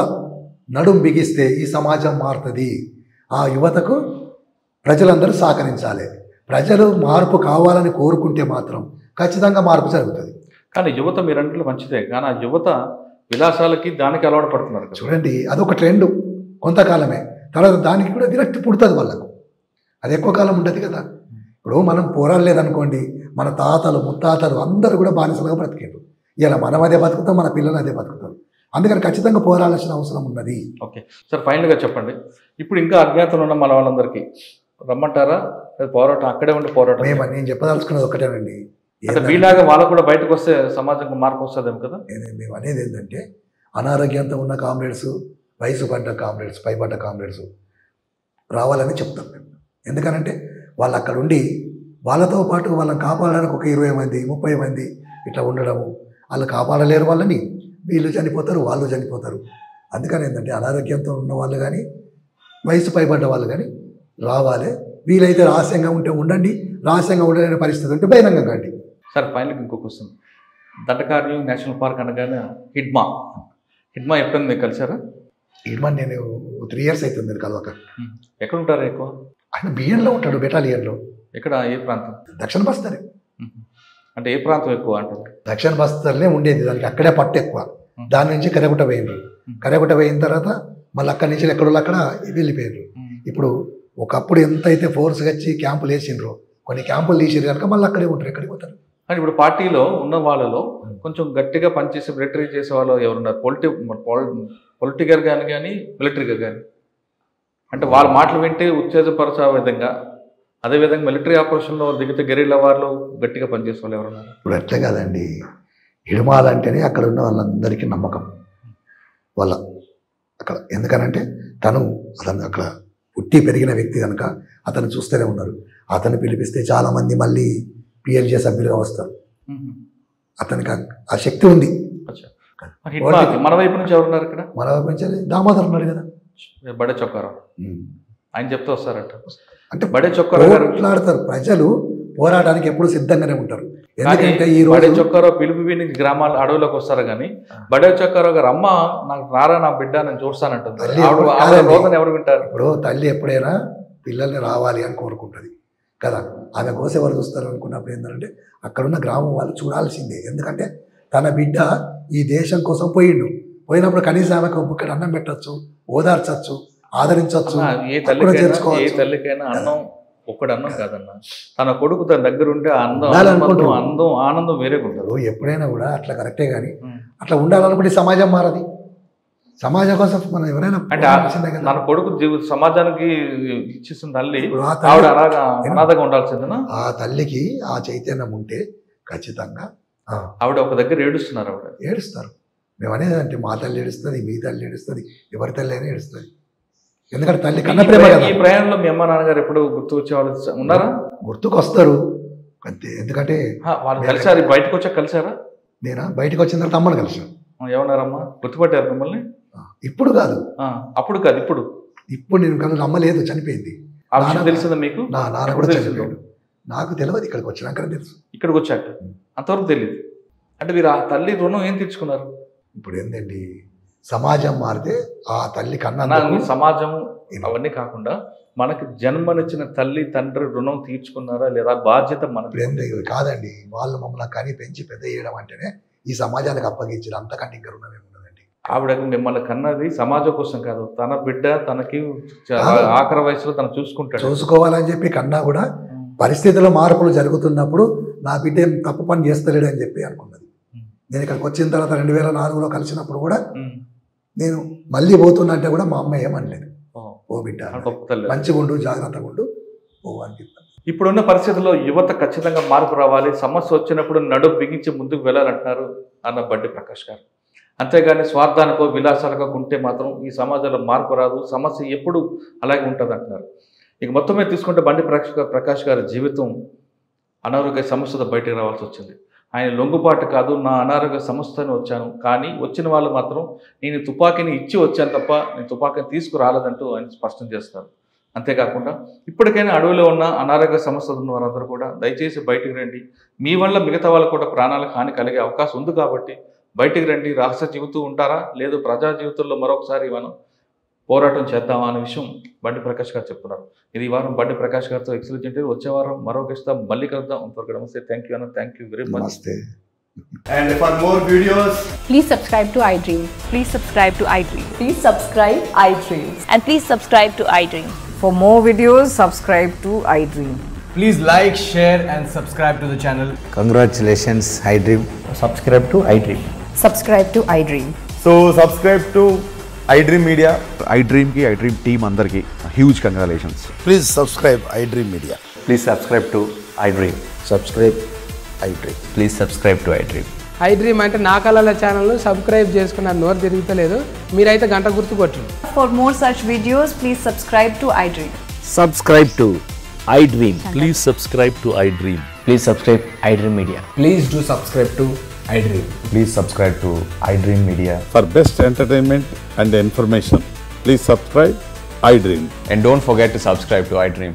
నడుం బిగిస్తే ఈ సమాజం మారుతుంది. ఆ యువతకు ప్రజలందరూ సహకరించాలి. ప్రజలు మార్పు కావాలని కోరుకుంటే మాత్రం ఖచ్చితంగా మార్పు జరుగుతుంది. కానీ యువత మీరంటే మంచిదే, కానీ ఆ యువత విలాసాలకి దానికి అలవాటు పడుతున్నారు. చూడండి, అదొక ట్రెండ్ కొంతకాలమే, తర్వాత దానికి కూడా విరక్తి పుడుతుంది వాళ్ళకు. అది ఎక్కువ కాలం ఉండదు కదా. ఇప్పుడు మనం పోరాడలేదనుకోండి, మన తాతలు ముత్తాతలు అందరూ కూడా బానిసలుగా బ్రతికారు. ఇలా మనం అదే బతుకుతాం, మన పిల్లలు అదే బతుకుతారు. అందుకని ఖచ్చితంగా పోరాడాల్సిన అవసరం ఉన్నది. ఓకే సార్, ఫైనల్గా చెప్పండి, ఇప్పుడు ఇంకా అజ్ఞాతంలో ఉన్న మన వాళ్ళందరికీ రమ్మంటారా, పోరాటం అక్కడే ఉండి పోరాటం. నేను చెప్పదలుచుకున్నది ఒకటేనండి, అంటే వీలాగా వాళ్ళకు కూడా బయటకు వస్తే సమాజంలో మార్పు వస్తుందేమో కదా. మేము అనేది ఏంటంటే అనారోగ్యంతో ఉన్న కామ్రేడ్స్, వయసు పడ్డ కామ్రేడ్స్, పైపడ్డ కామ్రేడ్స్ రావాలని చెప్తాం మేము. ఎందుకనంటే వాళ్ళు అక్కడ ఉండి వాళ్ళతో పాటు వాళ్ళని కాపాడడానికి ఒక 20 మంది 30 మంది ఇట్లా ఉండడము, వాళ్ళు కాపాడలేరు వాళ్ళని, వీళ్ళు చనిపోతారు వాళ్ళు చనిపోతారు. అందుకని ఏంటంటే అనారోగ్యంతో ఉన్న వాళ్ళు కానీ వయసు పైబడ్డ వాళ్ళు కానీ రావాలి. వీలైతే రహస్యంగా ఉంటే ఉండండి, రహస్యంగా ఉండలేని పరిస్థితి ఉంటే బహిరంగంగా కండి. సార్ ఫైనల్కి ఇంకో క్వశ్చన్, దండకారణ్యం నేషనల్ పార్క్ అనగానే హిడ్మా ఎప్పుడైనా మీరు కలిసారా? హిడ్మా నేను 3 years అవుతుంది నేను కలవక. ఎక్కడ ఉంటారు ఎక్కువ? ఆయన బియ్యంలో ఉంటాడు, బెటాలియన్లో. ఎక్కడ, ఏ ప్రాంతం? దక్షిణ బస్తరే. అంటే ఏ ప్రాంతం ఎక్కువ అంటారు? దక్షిణ బస్తర్లే ఉండేది, దానికి అక్కడే పట్టు ఎక్కువ. దాని నుంచి కరేగుట్ట పోయినారు, కరేగుట్ట పోయిన తర్వాత మళ్ళీ అక్కడి నుంచి ఎక్కడో అక్కడ వెళ్ళిపోయారు. ఇప్పుడు ఒకప్పుడు ఎంత అయితే ఫోర్స్గా వచ్చి క్యాంపులు వేసిండ్రో, కొన్ని క్యాంపులు తీసిరు కనుక మళ్ళీ అక్కడే ఉంటారు, ఎక్కడికి పోతారు. అంటే ఇప్పుడు పార్టీలో ఉన్న వాళ్ళలో కొంచెం గట్టిగా పనిచేసి మిలిటరీ చేసే వాళ్ళు ఎవరున్నారు? పొలిటికల్ కానీ మిలిటరీగా కానీ, అంటే వాళ్ళ మాటలు వింటే ఉత్తేజపరచే విధంగా, అదేవిధంగా మిలిటరీ ఆపరేషన్లో దిగితే గెరిల్లా వాళ్ళు గట్టిగా పనిచేసే వాళ్ళు ఎవరున్నారు? ఇప్పుడు అట్లే కాదండి, హిడ్మాలంటేనే అక్కడ ఉన్న వాళ్ళందరికీ నమ్మకం వాళ్ళ అక్కడ. ఎందుకనంటే అతను అక్కడ పుట్టి పెరిగిన వ్యక్తి కనుక అతను చూస్తూనే ఉన్నారు. అతను పిలిపిస్తే చాలామంది మళ్ళీ పిఎల్జే సభ్యులుగా వస్తారు. అతనికి ఆ శక్తి ఉంది. మన వైపు నుంచి ఎవరున్నారు ఇక్కడ? మన వైపు నుంచి దామోదర్ ఉన్నాడు కదా, బడే చొక్కారావు. ఆయన చెప్తే వస్తారట. అంటే బడే చొక్కారావు మాట్లాడతారు, ప్రజలు పోరాటానికి ఎప్పుడు సిద్ధంగానే ఉంటారు. ఎందుకంటే ఈ బడే చొక్కారావు పిలుపు విని గ్రామాలు అడవులకు వస్తారు కానీ బడే చొక్కారావు గారు అమ్మ నాకు రారా నా బిడ్డ నేను చూస్తానంటుంది. ఎవరు వింటారు? ఇప్పుడు తల్లి ఎప్పుడైనా పిల్లల్ని రావాలి అని కోరుకుంటుంది కదా, ఆమె కోసం ఎవరు చూస్తారు అనుకున్నప్పుడు ఏంటంటే అక్కడున్న గ్రామం వాళ్ళు చూడాల్సిందే. ఎందుకంటే తన బిడ్డ ఈ దేశం కోసం పోయినప్పుడు కనీసం ఆమెకు ఇక్కడ అన్నం పెట్టచ్చు, ఓదార్చచ్చు, ఆదరించవచ్చు. ఏ తల్లికైనా అన్నం ఒక్కడు అన్నం కాదన్న, తన కొడుకు తన దగ్గర ఉంటే ఆనందం వేరే ఉంటారు. ఎప్పుడైనా కూడా అట్లా కరెక్టే, కానీ అట్లా ఉండాలనుకుంటే సమాజం మారది. సమాజం కోసం మనం ఎవరైనా అంటే తన కొడుకు సమాజానికి ఇచ్చేసిన తల్లి ఆవిడ అనాథగా ఉండాల్సిందేనా? ఆ తల్లికి ఆ చైతన్యం ఉంటే ఖచ్చితంగా ఆవిడ ఒక దగ్గర ఏడుస్తున్నారు. ఏడుస్తారు. మేము అనేది అంటే మా తల్లి ఏడుస్తుంది, మీ తల్లి ఏడుస్తుంది, ఎవరి తల్లి అయినా ఏడుస్తుంది. ఎందుకంటే తల్లి కన్న ప్రేమ. ఈ ప్రయాణంలో మీ అమ్మ నాన్నగారు ఎప్పుడు గుర్తు వచ్చేవాళ్ళు ఉన్నారా? గుర్తుకు వస్తారు అంతే. ఎందుకంటే వాళ్ళు కలిసారు, బయటకు వచ్చాక కలిసారా? నేనా బయటకు వచ్చిన తర్వాత అమ్మని కలిసాను. ఏమన్నారమ్మా? గుర్తుపట్టారు మిమ్మల్ని? ఇప్పుడు కాదు, అప్పుడు కాదు, ఇప్పుడు నేను కన్నా అమ్మలేదు, చనిపోయింది. తెలిసిందా మీకు? నా నాన్న కూడా చనిపోయాడు. నాకు తెలియదు, ఇక్కడికి వచ్చినాకనే తెలుసు. ఇక్కడికి వచ్చాక అంతవరకు తెలియదు. అంటే మీరు ఆ తల్లి రుణం ఏం తీర్చుకున్నారు? ఇప్పుడు ఏంటండి, సమాజం మారితే ఆ తల్లి కన్నా సమాజం అవన్నీ కాకుండా మనకి జన్మనిచ్చిన తల్లి తండ్రి రుణం తీర్చుకున్నారా లేదా? బాధ్యత మనకు కాదండి. వాళ్ళు మమ్మల్ని కానీ పెంచి పెద్ద చేయడం అంటేనే ఈ సమాజానికి అప్పగించారు, అంతకంటే ఇంకా రుణం ఏమున్నదండి. ఆవిడ మిమ్మల్ని కన్నది సమాజం కోసం కాదు, తన బిడ్డ తనకి ఆఖరి వయసులో తను చూసుకోవాలని చెప్పి కన్నా కూడా పరిస్థితుల్లో మార్పులు జరుగుతున్నప్పుడు నా బిడ్డ ఏం తప్పు పని చేస్తలేడు అని చెప్పి అనుకున్నది. నేను ఇక్కడికి వచ్చిన తర్వాత 2004లో కలిసినప్పుడు కూడా నేను మళ్ళీ పోతున్నా అంటే కూడా మా అమ్మ ఏమనలేదు, ఓ బిడ్డ మంచిగా ఉండు, జాగ్రత్తగా ఉండు, ఓ అని చెప్పాను. ఇప్పుడున్న పరిస్థితుల్లో యువత ఖచ్చితంగా మార్పు రావాలి, సమస్య వచ్చినప్పుడు నడుము బిగించి ముందుకు వెళ్ళాలంటున్నారు అన్న బండి ప్రకాష్ గారు. అంతేగాని స్వార్థానికో విలాసాలకో ఉంటే మాత్రం ఈ సమాజంలో మార్పు రాదు, సమస్య ఎప్పుడు అలాగే ఉంటుంది అంటున్నారు. ఇక మొత్తం మీద తీసుకుంటే బండి ప్రకాష్ గారి జీవితం అనారోగ్య సమస్యతో బయటకు రావాల్సి వచ్చింది. ఆయన లొంగుబాటు కాదు, నా అనారోగ్య సమస్యని వచ్చాను, కానీ వచ్చిన వాళ్ళు మాత్రం నేను తుపాకీని ఇచ్చి వచ్చాను తప్ప నేను తుపాకీని తీసుకురాలేదంటూ ఆయన స్పష్టం చేస్తారు. అంతేకాకుండా ఇప్పటికైనా అడవిలో ఉన్న అనారోగ్య సమస్యలు ఉన్న వారందరూ కూడా దయచేసి బయటికి రండి, మీ వల్ల మిగతా వాళ్ళకు కూడా ప్రాణాలకు హాని కలిగే అవకాశం ఉంది కాబట్టి బయటికి రండి. రహస్య జీవితం ఉంటారా లేదు ప్రజా జీవితంలో మరొకసారి మనం పోరాటం చేద్దామా అనే విషయం బండి ప్రకాష్ గారు చెప్తున్నారు. ఇది ఈ వారం బండి ప్రకాష్ గారితో ఎక్సలెంట్ ఇంటర్వ్యూ. వచ్చే వారం మరొక ఇస్తాం, మళ్ళీ కలుద్దాం. అంతవరకు నమస్తే. థ్యాంక్ యూ అన్న, thank you very much. And for more videos, please subscribe to iDream. Please subscribe to iDream. Please subscribe iDream. And please subscribe to iDream. For more videos, subscribe to iDream. please like, share and subscribe to the channel. Congratulations, iDream. Subscribe to iDream. Subscribe to iDream. So subscribe to iDream Media. iDream ki iDream team andarki huge congratulations. Please subscribe iDream Media. Please subscribe to iDream. Subscribe iDream. Please subscribe to iDream. iDream అంటే నా కళల ఛానల్ సబ్స్క్రైబ్ చేసుకున్న నోరు తిరుగుతలేదు మీరైతే గంట గుర్తు కొట్టండి. For more such videos, please subscribe to iDream. Subscribe to iDream. Please subscribe to iDream. Please subscribe iDream Media. Please do subscribe to iDream. Please subscribe to iDream Media. For best entertainment and information, please subscribe iDream. And don't forget to subscribe to iDream.